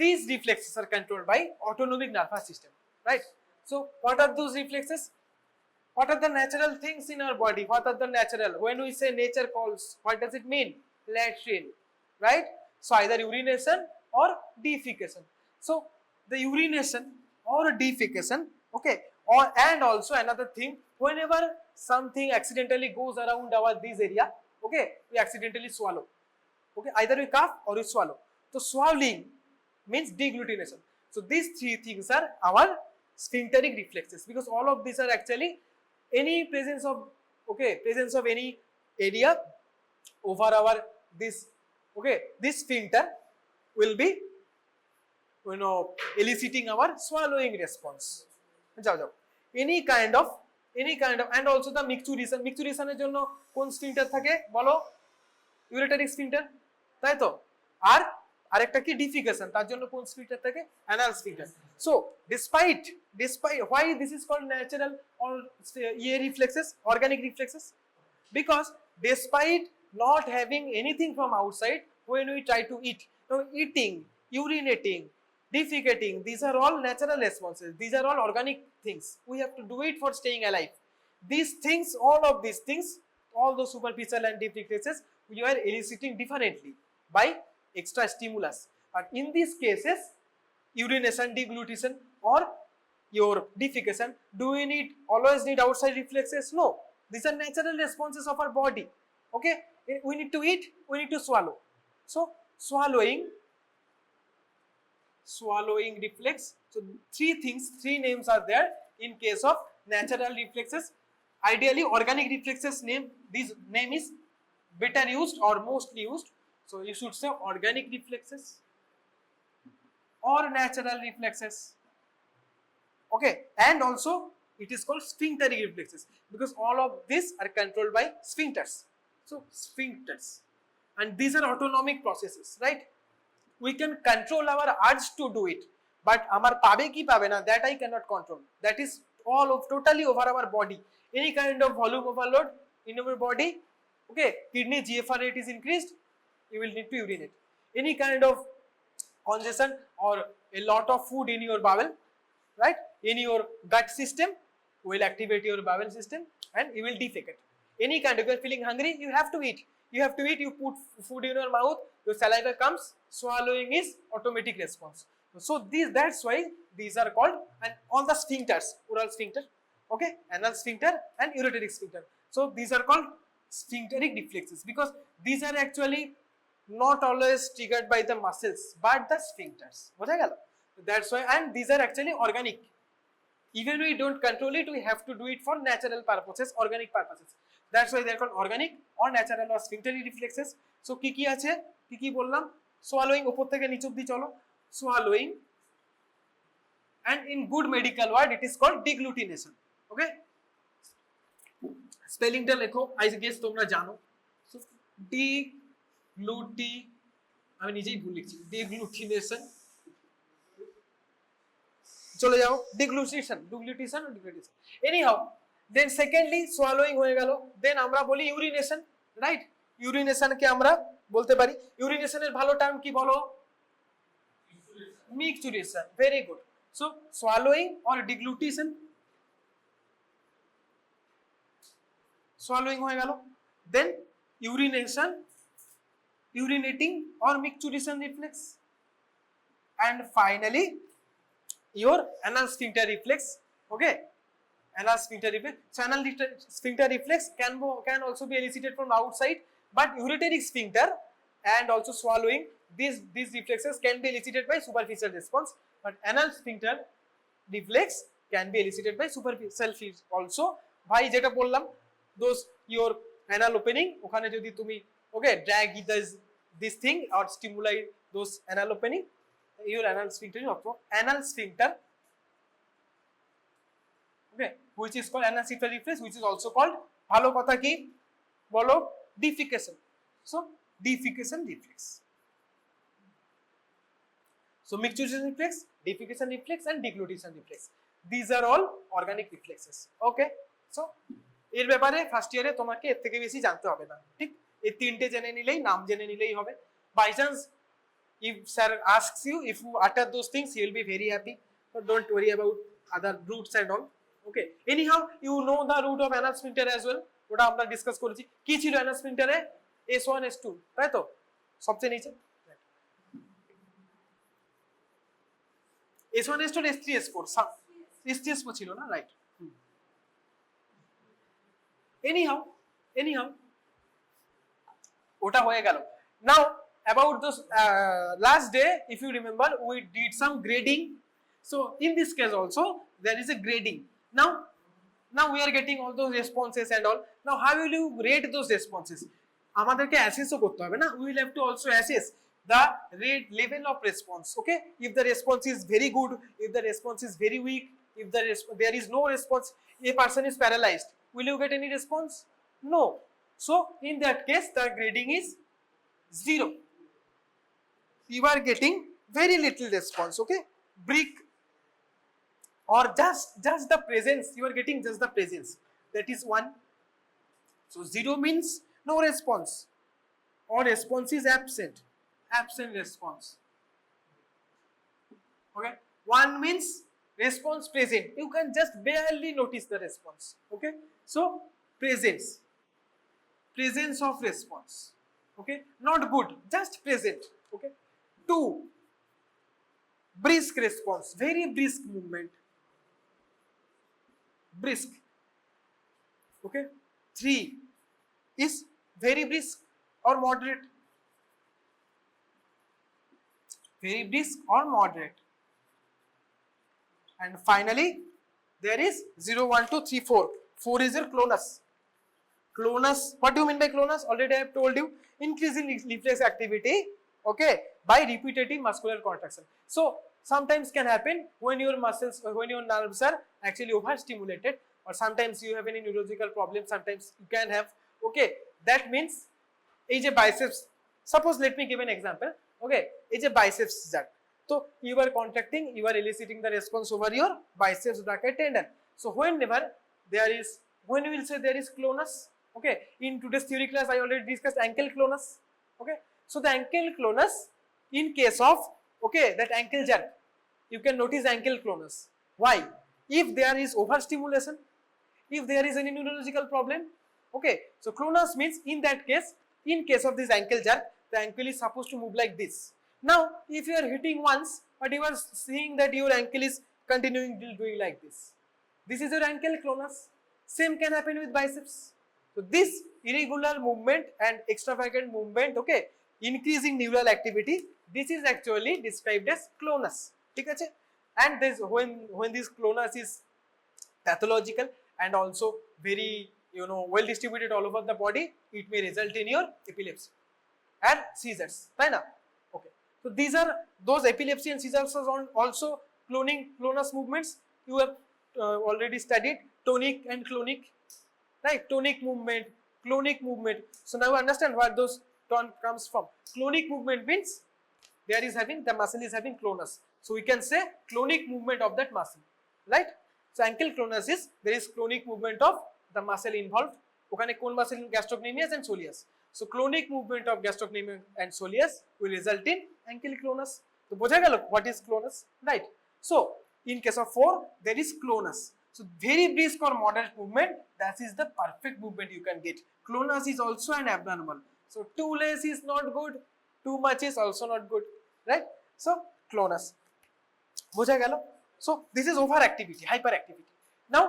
these reflexes are controlled by autonomic nervous system, right? So what are those reflexes? What are the natural things in our body? What are the natural? When we say nature calls, what does it mean? Latrine, right? So either urination or defecation. So the urination or defecation, okay, or and also another thing, whenever something accidentally goes around our this area, okay, we accidentally swallow, okay, either we cough or we swallow. So swallowing means deglutination. So these three things are our sphincteric reflexes, because all of these are actually any presence of any area over our this, okay, this sphincter will be eliciting our swallowing response. Any kind of and also the micturition এর জন্য কোন sphincter থাকে বলো? ইউরেটারিক sphincter, তাই তো? আর আরেকটা কি defecation, তার জন্য কোন স্ফিংটার থাকে? Anal sphincter. So despite why this is called natural or reflexes, organic reflexes, because despite not having anything from outside, when we try to eat, eating, urinating, defecating, these are all natural responses, these are all organic things, we have to do it for staying alive. These things, all of these things, all those superficial and deep reflexes, we are eliciting differently by extra stimulus. But in these cases, urination, deglutition or your defecation, do we always need outside reflexes? No, these are natural responses of our body. Okay, we need to eat, we need to swallow. So swallowing reflex. So three names are there in case of natural reflexes. Ideally organic reflexes this name is better used or mostly used. So you should say organic reflexes or natural reflexes. Okay, and also it is called sphincteric reflexes, because all of these are controlled by sphincters. So sphincters, and these are autonomic processes, right? We can control our urge to do it, but amar pabe ki pabe na, that I cannot control. That is all of totally over our body. Any kind of volume overload in our body, okay, kidney GFR rate is increased, you will need to urinate. Any kind of congestion or a lot of food in your bowel, right, in your gut system, will activate your bowel system and you will defecate. Any kind of, you are feeling hungry, you have to eat, you put food in your mouth, your saliva comes, swallowing is automatic response. So that's why these are called, and all the sphincters, oral sphincter, okay, anal sphincter and ureteric sphincter. So these are called sphincteric reflexes, because these are actually not always triggered by the muscles but the sphincters. That's why, and these are actually organic. Even we don't control it, we have to do it for natural purposes, organic purposes. That's why they are called organic or natural or sphincteric reflexes. So কি আছে, কি বললাম? Swallowing, উপর থেকে নিচ অবধি চলো. Swallowing, and in good medical word it is called deglutination. Okay, spelling টা লেখো, I guess তোমরা জানো. So আমি নিজেই ভুল লিখছি, deglutination, চলে যাও, deglution. Anyhow, দেন সেকেন্ডলি সোয়ালোইং হয়ে গেল, দেন আমরা বলি ইউরিনেশন, রাইট? ইউরিনেশনকে আমরা বলতে পারি, ইউরিনেশনের ভালো টার্ম কি বলো? মিকচুরেশন, ভেরি গুড। সো সোয়ালোইং অর ডিগ্লুটিশন, সোয়ালোইং হয়ে গেল, দেন urination, urinating or micturition reflex, and finally your anal sphincter reflex. Okay, anal sphincter reflex. So anal sphincter reflex can also be elicited from outside, but uretary sphincter and also swallowing, these reflexes can be elicited by superficial response, but anal sphincter reflex can be elicited by superficial also. ভাই যেটা বললাম, those your anal opening, ওখানে যদি তুমি okay drag this thing or stimuli those anal opening, your anal sphincter okay, which is called anal sphincter reflex, which is also called ভালো কথা কি বলো? defecation. So defecation reflex, so micturition reflex, defecation reflex and deglutition reflex, these are all organic reflexes. Okay, so এর ব্যাপারে first ইয়ারে তোমাকে এর থেকে বেশি জানতে হবে না, ঠিক? এই তিনটে জেনে নিলেই, নাম জেনে নিলেই হবে। By chance if sir asks you, if you utter those things, you will be very happy, but don't worry about other roots and all. Okay, anyhow you know the root of anal sphincter as well, ওটা আমরা discuss করেছি। কি ছিল anal sphincter এ? S1 S2, তাই তো? সবচেয়ে নিচে S1 S2 S3 S4, S3 S4 ছিল না, রাইট? anyhow ওটা হয়ে গেল। now about those last day, if you remember, we did some grading. So in this case also there is a grading. Now we are getting all those responses and all. Now how will you rate those responses? আমাদেরকে অ্যাসেসও করতে হবে না, we will have to also assess the rate level of response. Okay, if the response is very good, if the response is very weak, if there is no response, a person is paralyzed, will you get any response? No. So in that case the grading is 0. You are getting very little response. Okay, brick or just the presence, you are getting just the presence, that is 1. So 0 means no response, or response is absent response. Okay, 1 means response present, you can just barely notice the response. Okay, so presence of response. Okay, not good, just present. Okay, 2, brisk response, very brisk movement, brisk. Okay, 3 is very brisk or moderate, very brisk or moderate. And finally there is 0 1 2 3 4. 4 is your clonus. What do you mean by clonus? Already I have told you, increasing reflex activity, okay, by repetitive muscular contraction. So sometimes can happen when your muscles, when your nerves are actually overstimulated, or sometimes you have any neurological problem, sometimes you can have. Okay, that means এই যে biceps, suppose let me give an example. Okay, এই যে biceps jack, so you are contracting, you are eliciting the response over your biceps brachial tendon. So whenever there is, when we will say there is clonus. Okay, in today's theory class I already discussed ankle clonus. Okay, so the ankle clonus, in case of, okay, that ankle jerk, you can notice ankle clonus. Why? If there is overstimulation, if there is any neurological problem. Okay, so clonus means in that case, in case of this ankle jerk, the ankle is supposed to move like this. Now if you are hitting once, but you are seeing that your ankle is continuing doing like this, this is your ankle clonus. Same can happen with biceps. So this irregular movement and extravagant movement, okay, increasing neural activity, this is actually described as clonus. ঠিক আছে? And this, when this clonus is pathological and also very, you know, well distributed all over the body, it may result in your epilepsy and seizures, right? Okay, so these are those epilepsy and seizures are also clonus movements. You have already studied tonic and clonic, right? Tonic movement, clonic movement. So now understand where those term comes from. Clonic movement means there is having, the muscle is having clonus, so we can say clonic movement of that muscle, right? So ankylosing there is clonic movement of the muscle involved. ওখানে কোন muscle? Gastrocnemius and soleus. So clonic movement of gastrocnemius and soleus will result in ankylosing. So বোঝা গেল what is clonus, right? So in case of 4 there is clonus. So very brisk or moderate movement, that is the perfect movement you can get. Clonus is also an abnormal. So too less is not good, too much is also not good, right? So clonus. বোঝা গেল? So this is overactivity, hyperactivity. Now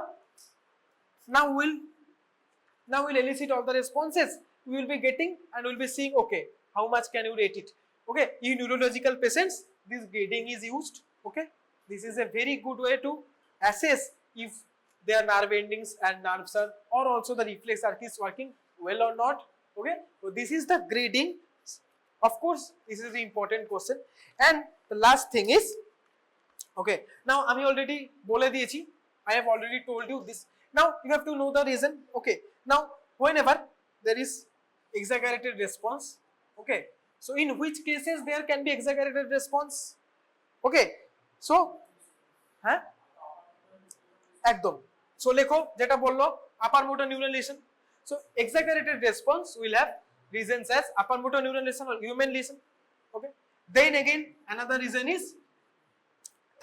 we'll elicit all the responses. We will be getting and we'll be seeing, okay, how much can you rate it? Okay, in neurological patients, this grading is used. Okay, this is a very good way to assess if their nerve endings and nerves are, or also the reflex arc is working well or not. Okay, so this is the grading. Of course, this is the important question. And the last thing is, okay, now আমি already বলে দিয়েছি, I have already told you this. Now you have to know the reason. Okay, now whenever there is exaggerated response, okay, so in which cases there can be exaggerated response? Okay, so একদম, so লেখো যেটা বললো upper motor neuron lesion. So exaggerated response will have reasons as upper motor neuron lesion or human lesion. Okay, then again another reason is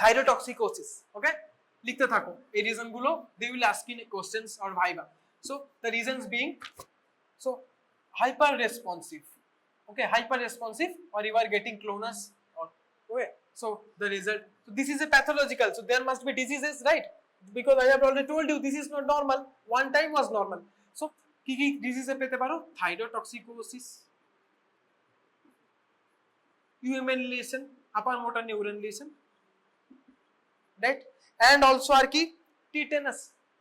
thyrotoxicosis. Okay, লিখতে থাকো এই reason গুলো, they will ask in questions or viva. So the reasons being, so hyper responsive, okay, hyper responsive, or you are getting clonus, or okay, so the result, so this is a pathological, so there must be diseases, right? Because I have already told you this is not normal, one time was normal. So কি কি disease পেতে পারো? Thyrotoxicosis, human lesion, upper motor neuron lesion, right? And also are ki tetanus.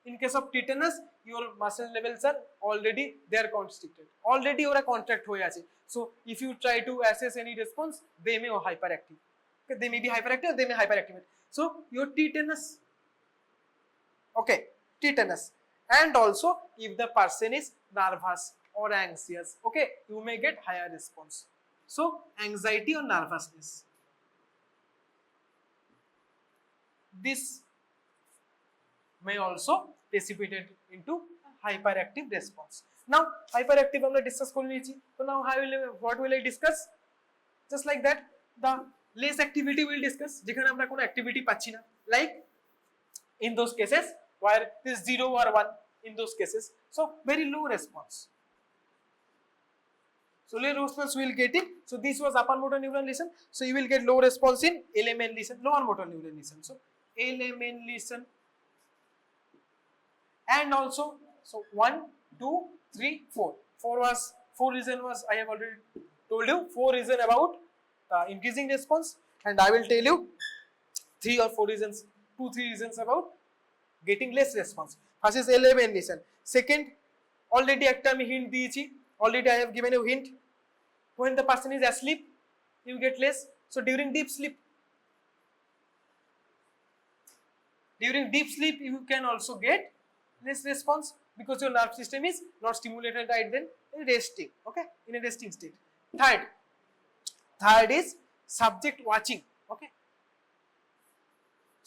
In case of tetanus, your muscle levels are already, they are constricted, already or a contract hoye ache. So if you try to assess any response, they may be hyperactive. Okay, they may be hyperactive, they may hyperactivate. So your tetanus, okay, tetanus. And also if the person is nervous or anxious, okay, you may get higher response. So anxiety or nervousness, this may also precipitate into hyperactive response. Now hyperactive আমরা discuss করে নিয়েছি, so now what will I discuss? Just like that, the less activity will discuss, যেখানে আমরা কোনো activity পাচ্ছি না, like in those cases where this 0 or 1, in those cases, so very low response. So low response we will get it. So this was upper motor neuron lesion, so you will get low response in LMN lesion, lower motor neuron lesion. So LMN lesion. And also, so 1, 2, 3, 4. 4 reason was, I have already told you, 4 reason about increasing response, and I will tell you 3 or 4 reasons, 2-3 reasons about getting less response. First is LMN lesion. Second, already একটা আমি hint দিয়েছি, already I have given you hint. When the person is asleep, you get less. So during deep sleep, you can also get less response because your nerve system is not stimulated right then, resting, okay, in a resting state. Third is subject watching. Okay,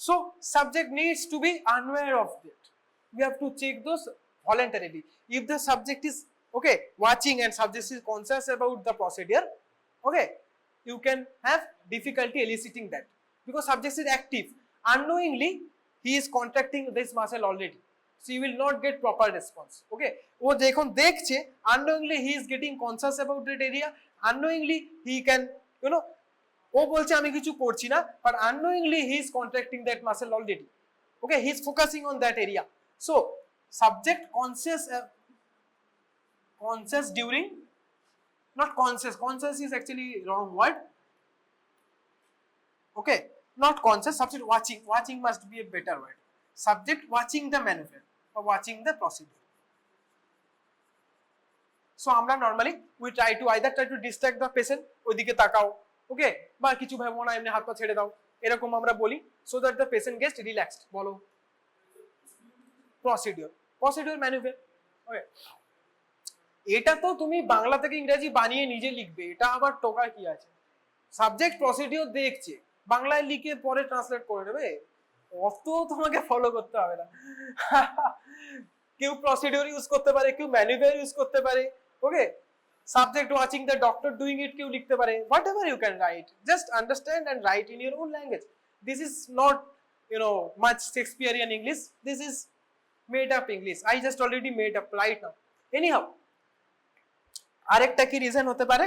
so subject needs to be unaware of that. We have to check those voluntarily. If the subject is, okay, watching and subject is conscious about the procedure, okay, you can have difficulty eliciting that because subject is active. Unknowingly he is contracting this muscle already, so you will not get proper response. Okay, ও যখন দেখছে, unknowingly he is getting conscious about that area, unknowingly he can, you know, ও বলছে আমি কিছু করছি না, but unknowingly he is contracting that muscle already. Okay, he is focusing on that area. So subject conscious during, not conscious is actually wrong word. Okay, not conscious, subject watching must be a better word. Subject watching the maneuver or watching the procedure. So আমরা normally we try to distract the patient, ওইদিকে তাকাও, ওকে, বা কিছু ভাবো না, এমনি হাত পা ছেড়ে দাও, এরকম আমরা বলি, so that the patient gets relaxed. বলো procedure maneuver. ওকে, এটা তো তুমি বাংলা থেকে ইংরেজি বানিয়ে নিজে লিখবে, এটা আবার টোকা কি আছে? সাবজেক্ট প্রসিডিওর দেখছে, বাংলায় লিখে পরে ট্রান্সলেট করে নেবে, অত তোমাকে ফলো করতে হবে না কেউ প্রসিডিউর ইউজ করতে পারে কেউ ম্যানুভার ইউজ করতে পারে ওকে subject watching the doctor doing it কেউ লিখতে পারে whatever you can write just understand and write in your own language this is not much Shakespearean English this is made up English I just already made up right now anyhow আরেকটা কি reason হতে পারে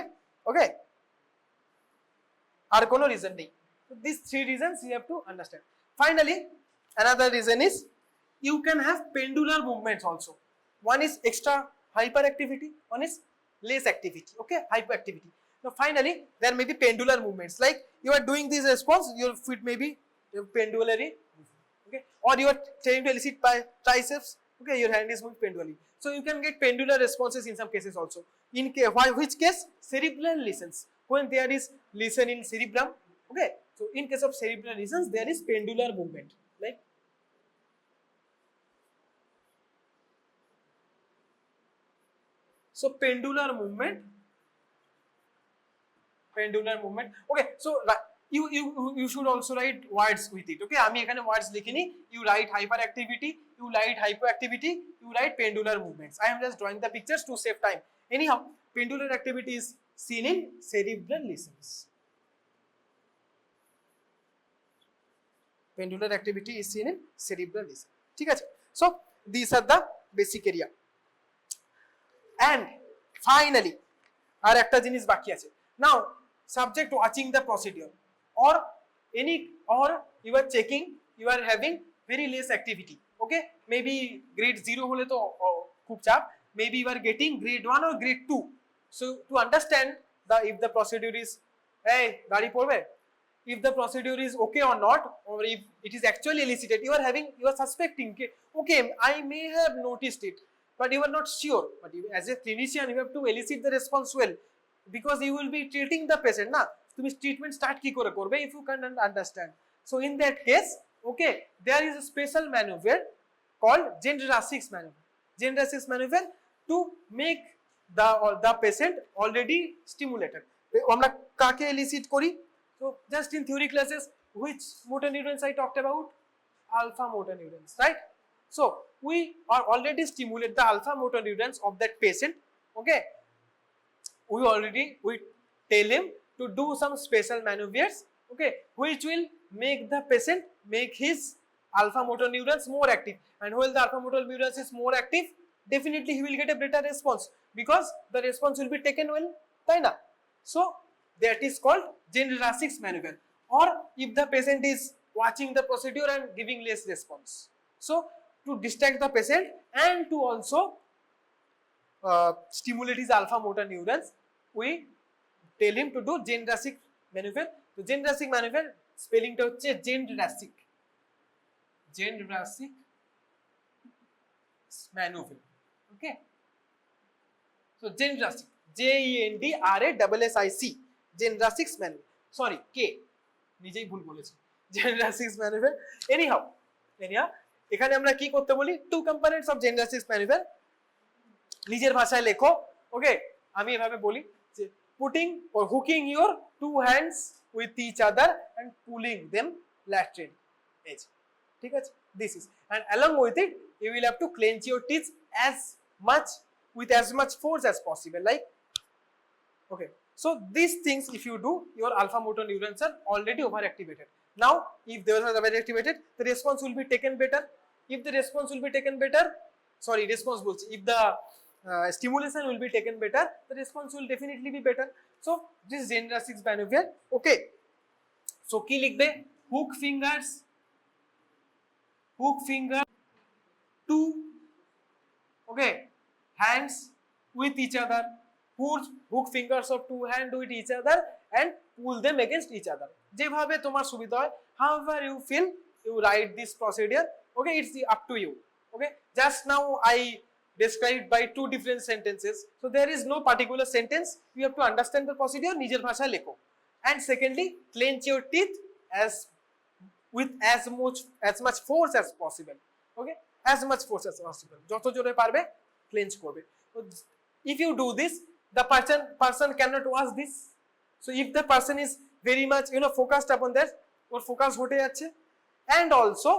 ওকে আর কোনো reason নেই so these three reasons you have to understand finally another reason is you can have pendular movements also one is extra hyperactivity one is less activity okay hyperactivity now finally there may be pendular movements like you are doing this response your foot may be pendulary okay or you are trying to elicit by triceps okay your hand is moving pendulally so you can get pendular responses in some cases also in which case cerebral lesions when there is lesion in cerebrum okay so in case of cerebral lesions there is pendular movement like so pendular movement okay so you should also write words with it okay আমি এখানে words লিখিনি you write hyperactivity you write hypoactivity you write pendular movements I am just drawing the pictures to save time anyhow pendular activity is seen in cerebral lesions pendular activity is seen in cerebral lesions ঠিক আছে so these are the basic area and finally আর একটা জিনিস বাকি আছে now subject watching the procedure or you are checking you are having very less activity okay maybe grade 0 হলে তো খুব চাপ maybe you are getting grade 1 or grade 2 so to understand if the procedure is hey গাড়ি পড়বে if the procedure is okay or not or if it is actually elicited you are suspecting okay I may have noticed it but you are not sure but as a clinician you have to elicit the response well because you will be treating the patient na তুমি treatment start কি করে করবে if you can understand so in that case okay there is a special maneuver called Jendrassik maneuver to make the patient already stimulated আমরা কাকে elicit করি so just in theory classes which motor neurons I talked about alpha motor neurons right so we are already stimulate the alpha motor neurons of that patient okay we tell him to do some special maneuvers okay which will make the patient make his alpha motor neurons more active and when the alpha motor neurons is more active definitely he will get a better response because the response will be taken well তাই না so that is called Jendrassik maneuver or if the patient is watching the procedure and giving less response so to distract the patient and to also stimulate his alpha motor neurons we tell him to do Jendrassik maneuver তো Jendrassik maneuver স্পেলিংটা হচ্ছে Jendrassik maneuver okay so Jendrassik Jendrassik Jendrassik maneuver sorry K নিজেই ভুল বলেছি Jendrassik maneuver anyhow এখানে আমরা কি করতে বলি two components of Jendrassik maneuver নিজের ভাষায় লেখো ওকে আমি এভাবে বলি যে putting or hooking your two hands with each other and pulling them laterally edge ঠিক আছে this is and along with it you will have to clench your teeth with as much force as possible like okay so these things if you do your alpha motor neurons are already overactivated now if they are overactivated the response will be taken better if the response will be taken better response বলছি if the stimulation will be taken better the response will definitely be better so this is Jendrassik maneuver okay so কি লিখবে hook finger two okay hands with each other hook fingers of two hands with each other and pull them against each other যেভাবে তোমার সুবিধা হয় however you feel you write this procedure okay it's up to you okay just now I described by two different sentences so there is no particular sentence you have to understand the procedure নিজের ভাষায় লেখো and secondly clench your teeth with as much force as possible okay as much force as possible যত জোরে পারবে clench করবে so if you do this the person cannot watch this so if the person is very much focused upon that or focus হটে যাচ্ছে and also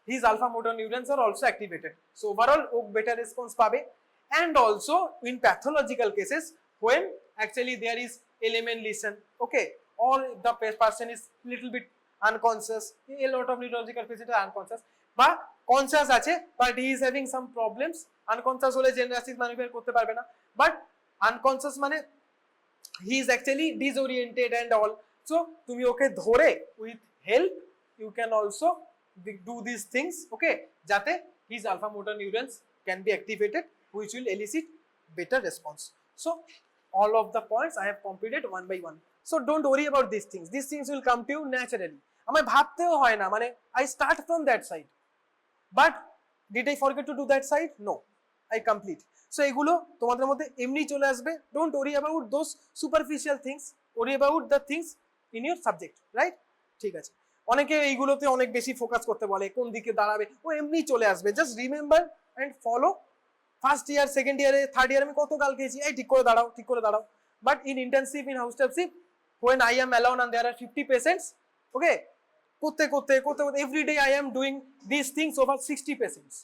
his alpha motor neurons are also activated. So overall O better response পাবে, and also in pathological cases when actually there is element lesion, okay, or the person is little bit unconscious, a lot of neurological patients are unconscious বা conscious আছে but he is having some problems, unconscious হলে generative manipulate করতে পারবে না, but unconscious মানে he is actually disoriented and all, so তুমি ওকে ধরে with help you can also do these things, okay, যাতে his alpha motor neurons can be activated which will elicit better response. So all of the points I have completed one by one, so don't worry about these things will come to you naturally. আমায় ভাবতেও হয় না, মানে I start from that side, but did I forget to do that side? No, I complete. So এগুলো তোমাদের মধ্যে এমনি চলে আসবে, don't worry about those superficial things, worry about the things in your subject, right? ঠিক আছে, অনেকে এইগুলোতে অনেক বেশি ফোকাস করতে বলে কোন দিকে দাঁড়াবে, ও এমনি চলে আসবে, just remember and follow. First year, second ইয়ারে, থার্ড ইয়ারে আমি কত কাল খেয়েছি, এই ঠিক করে দাঁড়াও, ঠিক করে দাঁড়াও, but in internship, in house staffship, when I am alone and there are 50 patients, okay, করতে করতে every day I am doing these things over 60 patients,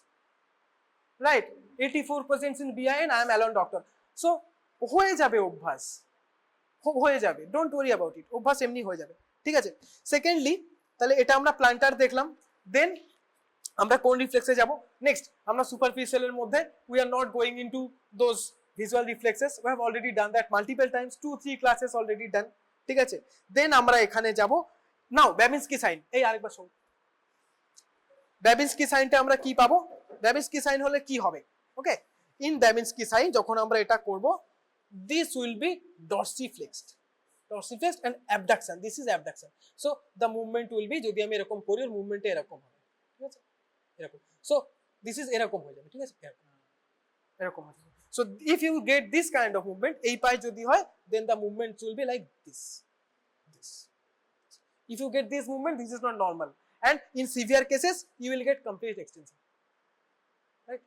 right? 84% in BI and I am alone doctor, so হয়ে যাবে অভ্যাস, হয়ে যাবে, don't worry about it, অভ্যাস এমনি হয়ে যাবে, ঠিক আছে। সেকেন্ডলি তাহলে এটা আমরা প্ল্যান্টার দেখলাম, দেন আমরা কোন রিফ্লেক্সে যাব, নেক্সট আমরা সুপারফিশিয়ালের মধ্যে we are not going into those visual reflexes, we have already done that multiple Times, 2-3 classes already done, ঠিক আছে। দেন আমরা এখানে যাব, নাও ব্যাবিনস্কি সাইন, এই আরেকবার শোন, ব্যাবিনস্কি সাইনটা আমরা কি পাবো, ব্যাবিনস্কি সাইন হলে কি হবে, ওকে, ইন ব্যাবিনস্কি সাইন যখন আমরা এটা করব, this will be dorsiflexed and abduction, this is abduction, so the movement will be, যদি আমি এরকম করি ওর মুভমেন্টে এরকম হবে, ঠিক আছে, এরকম, so this is এরকম হয়ে যাবে, ঠিক আছে, এরকম হবে, so if you get this kind of movement, এই পায়ে যদি হয়, then the movement will be like this, if you get this movement, this is not normal, and in severe cases you will get complete extension, right?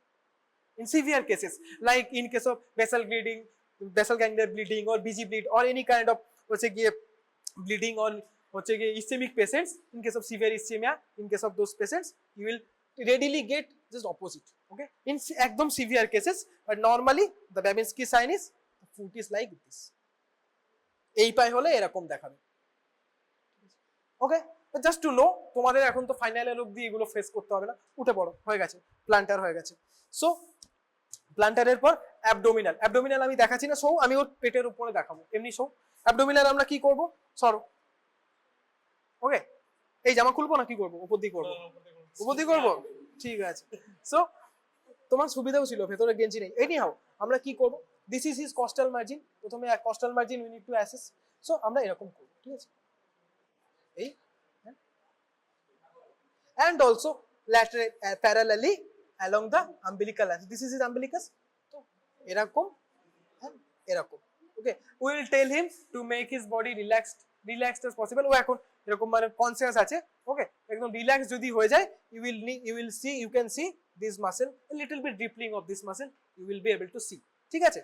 In severe cases, like in case of basal bleeding, basal ganglia bleeding or BG bleed or any kind of হচ্ছে গিয়ে bleeding on হচ্ছে গিয়ে ischemic patients, in case of severe ischemia, in case of those patients you will readily get just opposite, okay, in একদম severe cases, but normally the Babinski sign is the foot is like this, এই পায়ে হলে এরকম দেখাবে, ওকে, just to know, তোমাদের এখন তো ফাইনালের অবধি এগুলো ফেস করতে হবে না, উঠে পড়ো, হয়ে গেছে, প্ল্যান্টার হয়ে গেছে। সো প্ল্যান্টারের পর অ্যাবডোমিনাল, অ্যাবডোমিনাল আমি দেখাচ্ছি না, সো আমি ওর পেটের উপরে দেখাবো, এমনি সো অ্যাবডোমিনাল আমরা কি করব, সরো, ওকে, এই জামা খুলবো না কি করবো, উপর দিয়ে করবো, উপর দিয়ে করবো, ঠিক আছে। সো তোমার সুবিধাও ছিল, ভেতরে গেঞ্জি নেই, এনি হাও আমরা কি করব, this is his costal margin, প্রথমে costal margin we need to assess, so আমরা এরকম করব, ঠিক আছে, এই and also lateral parallelly along the umbilical line, this is his umbilicus, তো এরকম এরকম, okay, we will tell him to make his body relaxed as possible, ও এখন এরকম মানে কনসিয়াস আছে, ওকে, একদম রিল্যাক্স যদি হয়ে যায়, you can see this muscle, a little bit rippling of this muscle you will be able to see, ঠিক আছে,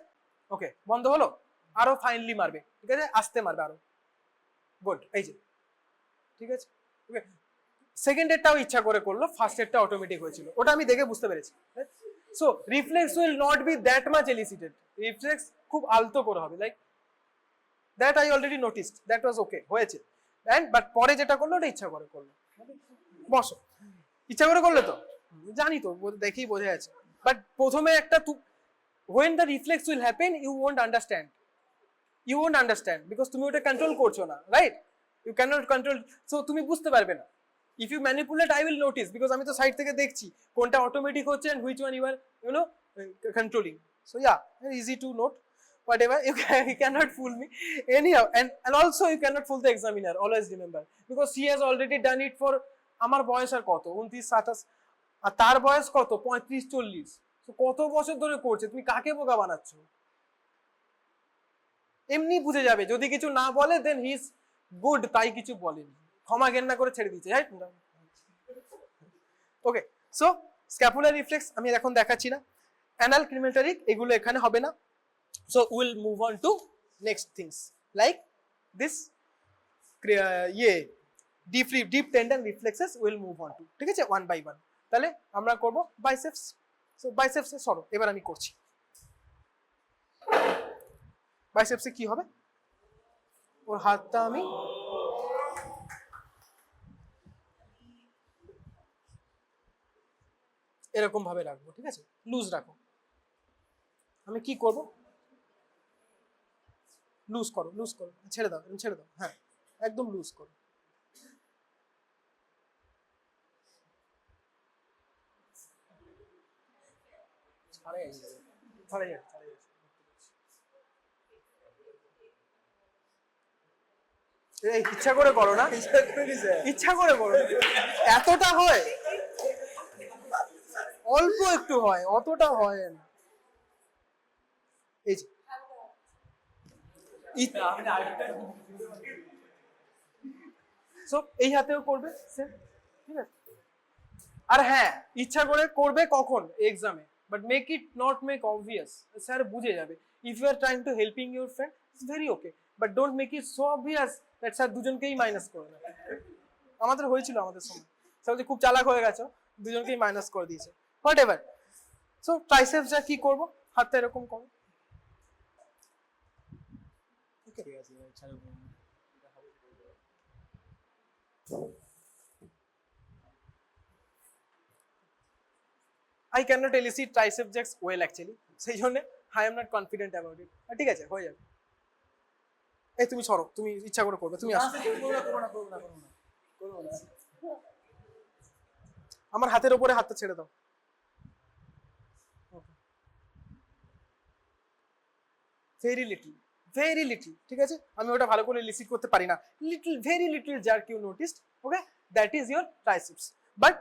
ওকে, বন্ধ হলো, আরো ফাইনলি মারবে, ঠিক আছে, আস্তে মারবে আরো, গুড, এই যে, ঠিক আছে, ওকে, সেকেন্ড এরটাও ইচ্ছা করে করলো, ফার্স্ট এরটা অটোমেটিক হয়েছিল, ওটা আমি দেখে বুঝতে পেরেছি, so reflex will not be that much elicited, reflex খুব আলতো করে হবে, like that I already noticed, that was okay, হয়েছে, এন্ড বাট পরে যেটা করলো ওটা ইচ্ছা করে করলো, বসো, ইচ্ছা করে করলে তো জানি তো, দেখেই বোঝা যাচ্ছে, বাট প্রথমে একটা when the reflex will happen you won't understand because তুমি ওটা কন্ট্রোল করছো না, right, you cannot control, so তুমি বুঝতে পারবে না, if you manipulate I will notice because আমি তো সাইড থেকে দেখছি কোনটা অটোমেটিক হচ্ছে and which one you are controlling, so yeah, easy to note, whatever, you cannot fool me anyhow, and also you cannot fool the examiner, always remember, because he has already done it for, আমার বয়স আর কত 29-27 আর তার বয়স কত 35-40, তো কত বছর ধরে করছে, তুমি কাকে বোকা বানাচ্ছ, এমনি বুঝে যাবে, যদি কিছু না বলে দেন হি ইজ গুড, তাই কিছু বলেনি, ক্ষমা ঘেন্না করে ছেড়ে দিয়েছে, right, okay, so scapular reflex আমি এখন দেখাচ্ছি না, অ্যানাল ক্রিমেটারিক এগুলো এখানে হবে না, so we'll move on to next things like this deep tendon reflexes will move on to, ঠিক আছে, ওয়ান বাই ওয়ান। তাহলে আমরা করব বাইসেপস। সো বাইসেপসে সরো, এবার আমি করছি। বাইসেপসে কি হবে, ওর হাতটা আমি এরকম ভাবে রাখবো, ঠিক আছে, লুজ রাখো। আমি কি করব, লুজ করো, লুজ করো, ছেড়ে দাও, ছেড়ে দাও, হ্যাঁ একদম লুজ করো। ইচ্ছা করে করো না, ইচ্ছা করে করো, এতটা হয়, অল্প একটু হয়, অতটা হয় না। এই যে এই হাতেও করবে সেম, ঠিক আছে। আর হ্যাঁ, ইচ্ছা করে করবে কখন, এক্সামে, but make it not make obvious, sir বুঝে যাবে। If you are trying to helping your friend, it's very okay, but don't make it so obvious that sir দুজনকেই মাইনাস করে দেবে। আমাদের হয়েছিল, আমাদের সময় স্যার খুব চালাক হয়ে গেছে, দুজনকেই মাইনাস করে দিয়েছে, হোয়াট এভার। সো ট্রাইসেপস যা কি করবো, হাতটা এরকম করো, ঠিক আছে। I cannot elicit tricep jerks well actually, সেই জন্য I am not confident about it, ঠিক আছে, হয়ে যাবে। এই তুমি সরো, তুমি ইচ্ছা করে করবে, তুমি আসো, আমার হাতের উপরে হাতটা ছেড়ে দাও, ভেরি লিটল, ভেরি লিটল, ঠিক আছে, আমি ওটা ভালো করে ইলিসিট করতে পারি না, little, very little jerk you noticed, okay, that is your triceps. But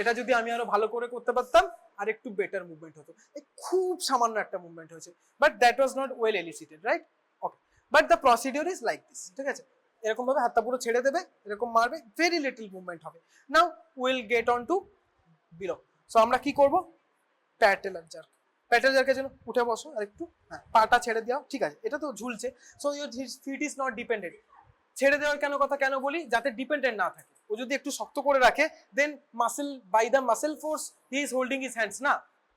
এটা যদি আমি আরো ভালো করে করতে পারতাম আর একটু বেটার মুভমেন্ট হতো, খুব সামান্য একটা মুভমেন্ট হয়েছে, but that was not well elicited, right, okay, but the procedure is like this, ঠিক আছে, এরকম ভাবে হাতটা পুরো ছেড়ে দেবে, এরকম মারবে, ভেরি লিটল মুভমেন্ট হবে। Now will get on to below. So আমরা কি করব, প্যাটেলার জার্ক, প্যাটেলার জার্কের জন্য উঠে বসো আর একটু, হ্যাঁ পাটা ছেড়ে দাও, ঠিক আছে, এটা তো ঝুলছে, so your feet is not dependent. ছেড়ে দেওয়ার কেন বলি, যাতে ডিপেন্ডেন্ট না থাকে, ও যদি একটু শক্ত করে রাখে then muscle, by the muscle force he is holding his hands না,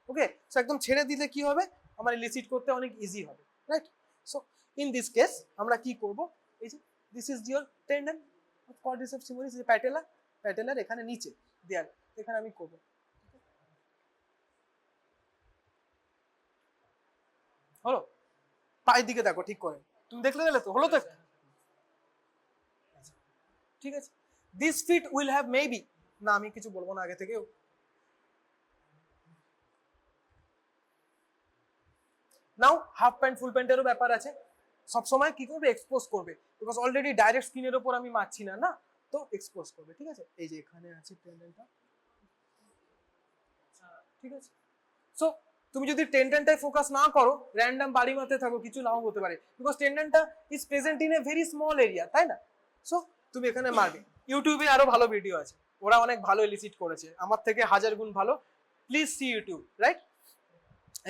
ওকে, সো একদম ছেড়ে দিলে কি হবে, আমার ইলিসিট করতে অনেক ইজি হবে, right. So in this case আমরা কি করব, এই যে this is your tendon of quadriceps femoris, patella, patellar এখানে নিচে দেয়াল, এখানে আমি করব, হলো, পায়ের দিকে দেখো ঠিক করে, তুমি দেখলে গেলে তো হলো তো, ঠিক আছে। This feet will have maybe, না আমি কিছু বলবো না আগে থেকেও, নাও হাফ প্যান্ট ফুল প্যান্টেরও ব্যাপার আছে, সবসময় কি করবে, এক্সপোজ করবে, বিকজ অলরেডি ডাইরেক্ট স্কিনের উপর আমি মারছি না, না, তো এক্সপোজ করবে, ঠিক আছে, এই যে এখানে আছে টেন্ডনটা, ঠিক আছে। সো তুমি যদি টেন্ডনটাই ফোকাস না করো, র্যান্ডম বাড়ি মারতে থাকো, কিছু নাও হতে পারে, বিকজ টেন্ডনটা is present in a very small area, তাই না। সো তুমি এখানে মারবে, ইউটিউবে আরো ভালো ভিডিও আছে, ওরা অনেক ভালো এলিসিট করেছে, আমার থেকে 1000 গুণ ভালো, please see YouTube, right.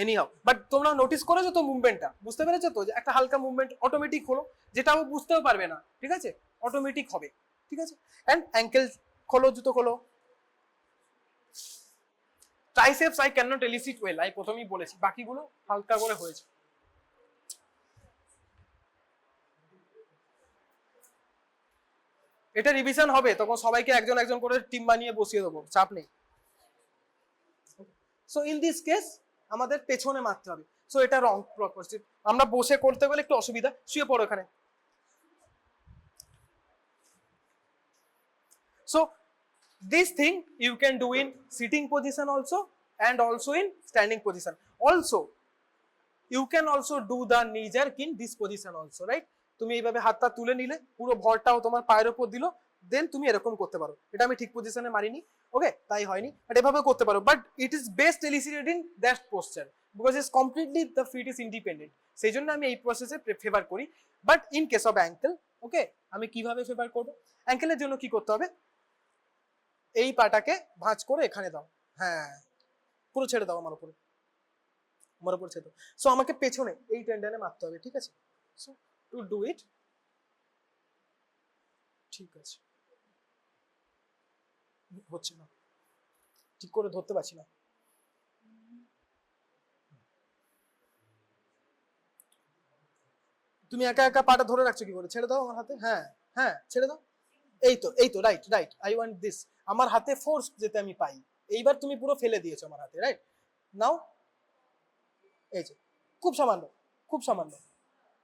Anyhow, but তোমরা নোটিস করেছো তো মুভমেন্টটা, বুঝতে পেরেছো তো, যে একটা হালকা মুভমেন্ট অটোমেটিক হলো, যেটা ও বুঝতেও পারবে না, ঠিক আছে, অটোমেটিক হবে, ঠিক আছে। এন্ড অ্যাঙ্কেল খোলো, জুতো খোলো। Triceps I can not elicit well, আমি প্রথমেই বলেছি, বাকিগুলো হালকা করে হয়েছে। এটা রিভিশন হবে, তখন সবাইকে একজন একজন করে টিম বানিয়ে বসিয়ে দেবো, চাপ নেই। সো ইন দিস কেস আমাদের পেছনে মারতে হবে, সো এটা রং প্রপোজিট, আমরা বসে করতে গেলে একটু অসুবিধা, শুয়ে পড়ো এখানে। So this thing you can do in sitting position also and also in standing position. Also you can also do the knee jerk in this position also, right? তুমি এইভাবে হাতটা তুলে নিলে, পুরো ভরটাও তোমার পায়ের উপর দিল, দেন তুমি এরকম করতে পারো, এটা আমি ঠিক পজিশনে মারিনি, ওকে, তাই হয়নি, বাট এভাবে করতে পারো, but it is best elicited in that posture, because it's completely the feet is independent, সেই জন্য আমি এই প্রসেসে ফেভার করি। But in case of ankle, okay, আমি কিভাবে ফেভার করবো, অ্যাঙ্কেলের জন্য কি করতে হবে, এই পাটাকে ভাঁজ করে এখানে দাও, হ্যাঁ পুরো ছেড়ে দাও আমার উপরে, আমার উপর ছেড়ে দাও। সো আমাকে পেছনে এই টেন্ডনে মারতে হবে, ঠিক আছে। সো টু ডু ইট, ঠিক আছে, হচ্ছে না, ঠিক করে ধরতে পারছি না। তুমি একা একা পাটা ধরে রাখছো কি করে? ছেড়ে দাও আমার হাতে। হ্যাঁ হ্যাঁ, ছেড়ে দাও। এই তো right right, I want this. আমার হাতে ফোর্স যেতে আমি পাই। এইবার তুমি পুরো ফেলে দিয়েছো আমার হাতে, রাইট? নাও এই যে, খুব সামান্য, খুব সামান্য,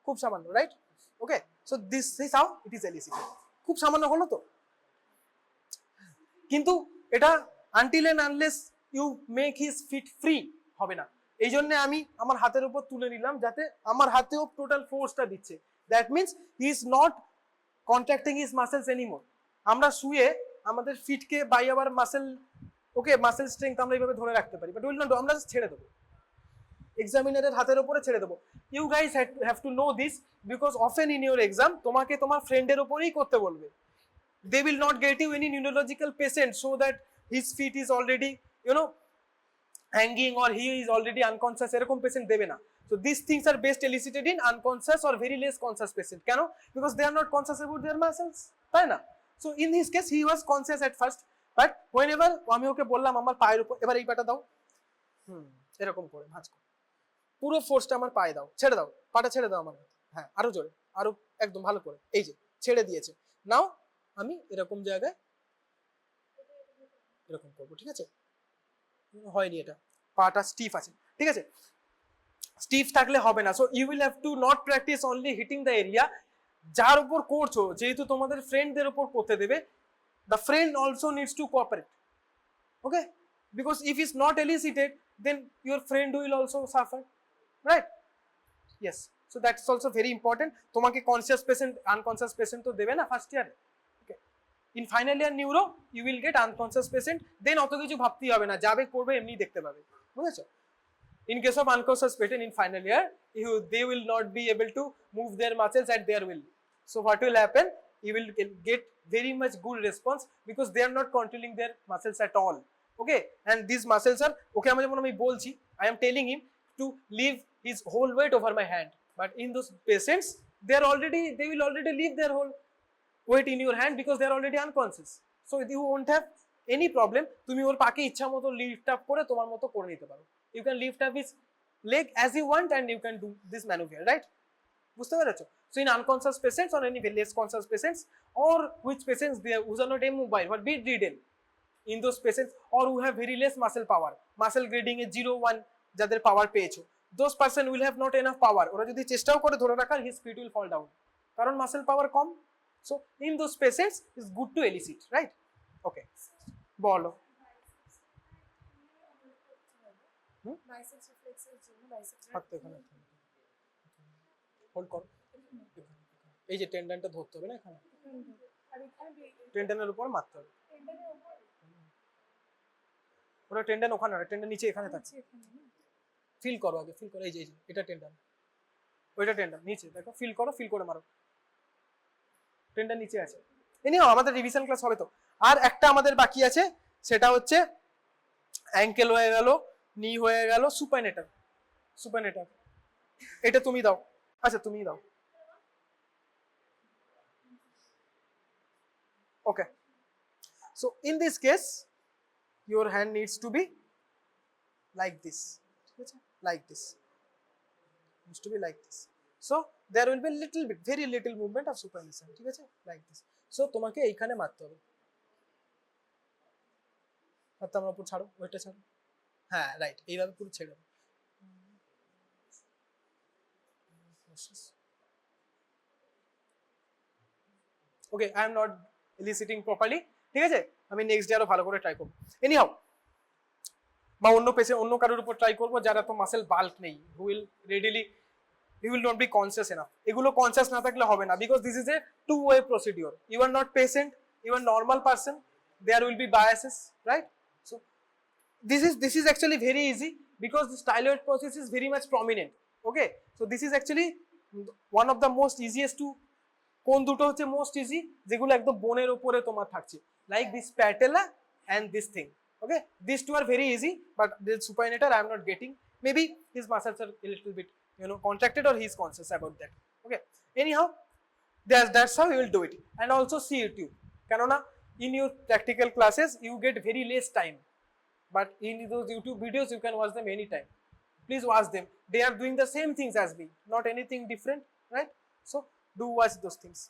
খুব সামান্য, right? Okay, so this is how it is elicited. খুব সামান্য হলো তো, কিন্তু এটা until and unless you make his feet free হবে না। এই জন্য আমি আমার হাতের উপর তুলে নিলাম, যাতে আমার হাতেও টোটাল ফোর্সটা দিচ্ছে। That means he is not contracting his muscles anymore. আমরা শুয়ে আমাদের ফিটকে by our muscle, okay, muscle strength আমরা এইভাবে ধরে রাখতে পারি, বাট উইল নট ডু, আমরা ছেড়ে দেবো, এক্সামিনারের হাতের উপরে ছেড়ে দেবো। You guys have to know this, because often in your exam তোমাকে তোমার ফ্রেন্ডের উপরেই করতে বলবে। They will not get you any neurological patient so that his feet is already, you know, hanging or he is already unconscious, এরকম patient দেবে না। So these things are best elicited in unconscious or very less conscious patient. কেন? Because they are not conscious about their muscles, তাই না? So in his case he was conscious at first, but whenever আমি ওকে বললাম আমার পায়ের উপর, এবার এই পাটা দাও, এরকম করে ভাঁজ করো, পুরো ফোর্সটা আমার পায়ে দাও, ছেড়ে দাও, পাটা ছেড়ে দাও আমার, হ্যাঁ আরো জোরে, আরো একদম ভালো করে, এই যে ছেড়ে দিয়েছে। নাও আমি এরকম জায়গায় এরকম করবো, ঠিক আছে? হয়নি, এটা পাটা স্টিফ আছে, ঠিক আছে? স্টিফ থাকলে হবে না। So you will have to not practice only hitting the area যার উপর করছো, যেহেতু তোমাদের ফ্রেন্ডদের উপর করতে দেবে, the friend also needs to cooperate, okay? Because if is not elicited then your friend will also suffer, right? Yes, so that's also very important. তোমাকে কনসিয়াস পেশেন্ট আনকনসিয়াস পেশেন্ট তো দেবে না ফার্স্ট ইয়ারে। In final year neuro you will get unconscious patient, then অত কিছু ভাবতেই হবে না, যাবে করবে এমনি দেখতে পাবে, বুঝেছো? In case of unconscious patient in final year, they will not be able to move their muscles at their will. So what will happen? You will get very much good response because they are not controlling their muscles at all. Okay, and these muscles are okay. আমি বলছি, I am telling him to leave his whole weight over my hand, but in those patients, they will already leave their whole weight in your hand because they are already unconscious. So you won't have any problem. তুমি ওর পাকে ইচ্ছা মতো lift up করে তোমার মতো করে নিতে পারো। You can lift up his leg as you want and you can do this maneuver, right? বুঝতে পেরেছো? So in unconscious patients or any less conscious patients, or which patients they who are not immobile but bedridden, in those patients, or who have very less muscle power, muscle grading is 0 1, যাদের পাওয়ার পেয়েছো, those person will have not enough power. ওরা যদি চেষ্টাও করে ধরে রাখার, his feet will fall down কারণ muscle power com. So in those patients it's good to elicit, right? Okay, বলো। বাইসেপস রিফ্লেক্সের জন্য বাইসেপস হোল্ড করো, এই যে টেন্ডনটা ধরতে হবে না এখানে, আর এখানে টেন্ডনের উপর মারতে হবে। টেন্ডনের উপর ওটা টেন্ডন ওখানে না, টেন্ডন নিচে এখানে থাকছে। এখানে না, ফিল করো আগে, ফিল করো, এই যে এটা টেন্ডন, ওইটা টেন্ডন নিচে, দেখো ফিল করো, ফিল করে মারো, টেন্ডন নিচে আছে। এনিও আমাদের রিভিশন ক্লাস হবে তো। আর একটা আমাদের বাকি আছে, সেটা হচ্ছে অ্যাঙ্কেল হয়ে গেল, নি হয়ে গেল, সুপাইনেটার। সুপাইনেটার এটা তুমি দাও, আচ্ছা তুমি দাও। Okay, so in this case your hand needs to be like this, like this, needs to be like this. So there will be little bit, very little movement of supination, ঠিক আছে, like this. So তোমাকে এইখানে মারতে হবে, হাতটা আমার উপর ছাড়ো, ওইটা ছাড়ো, হ্যাঁ রাইট, এইভাবে পুরো ছেড়ে দাও। Okay, I am not eliciting properly, ঠিক আছে, আমি নেক্সট ডে আরো ভালো করে ট্রাই করবো। এনিহাউ, বা অন্য পেশে অন্য কারোর উপর ট্রাই করবো যারা তো মাসেল বাল্ক নেই, who will readily, he will not be conscious enough. এগুলো কনসিয়াস না থাকলে হবে না, because this is a two-way procedure. You are not patient, you are normal person, there will be biases, right? So this is actually very easy because the styloid process is very much prominent. Okay, so this is actually one of the most easiest to, কোন দুটো হচ্ছে most easy, যেগুলো একদম বোনের উপরে তোমার থাকছে, like this patella and this thing. Okay, this two are very easy, but this supinator I am not getting, maybe his muscles are a little bit contracted or he is conscious about that. Okay, anyhow that's how you will do it, and also see YouTube, কেননা in your practical classes you get very less time, but in those YouTube videos you can watch them anytime. Please watch them. They are doing the same things as me, not anything different, right? So do watch those things.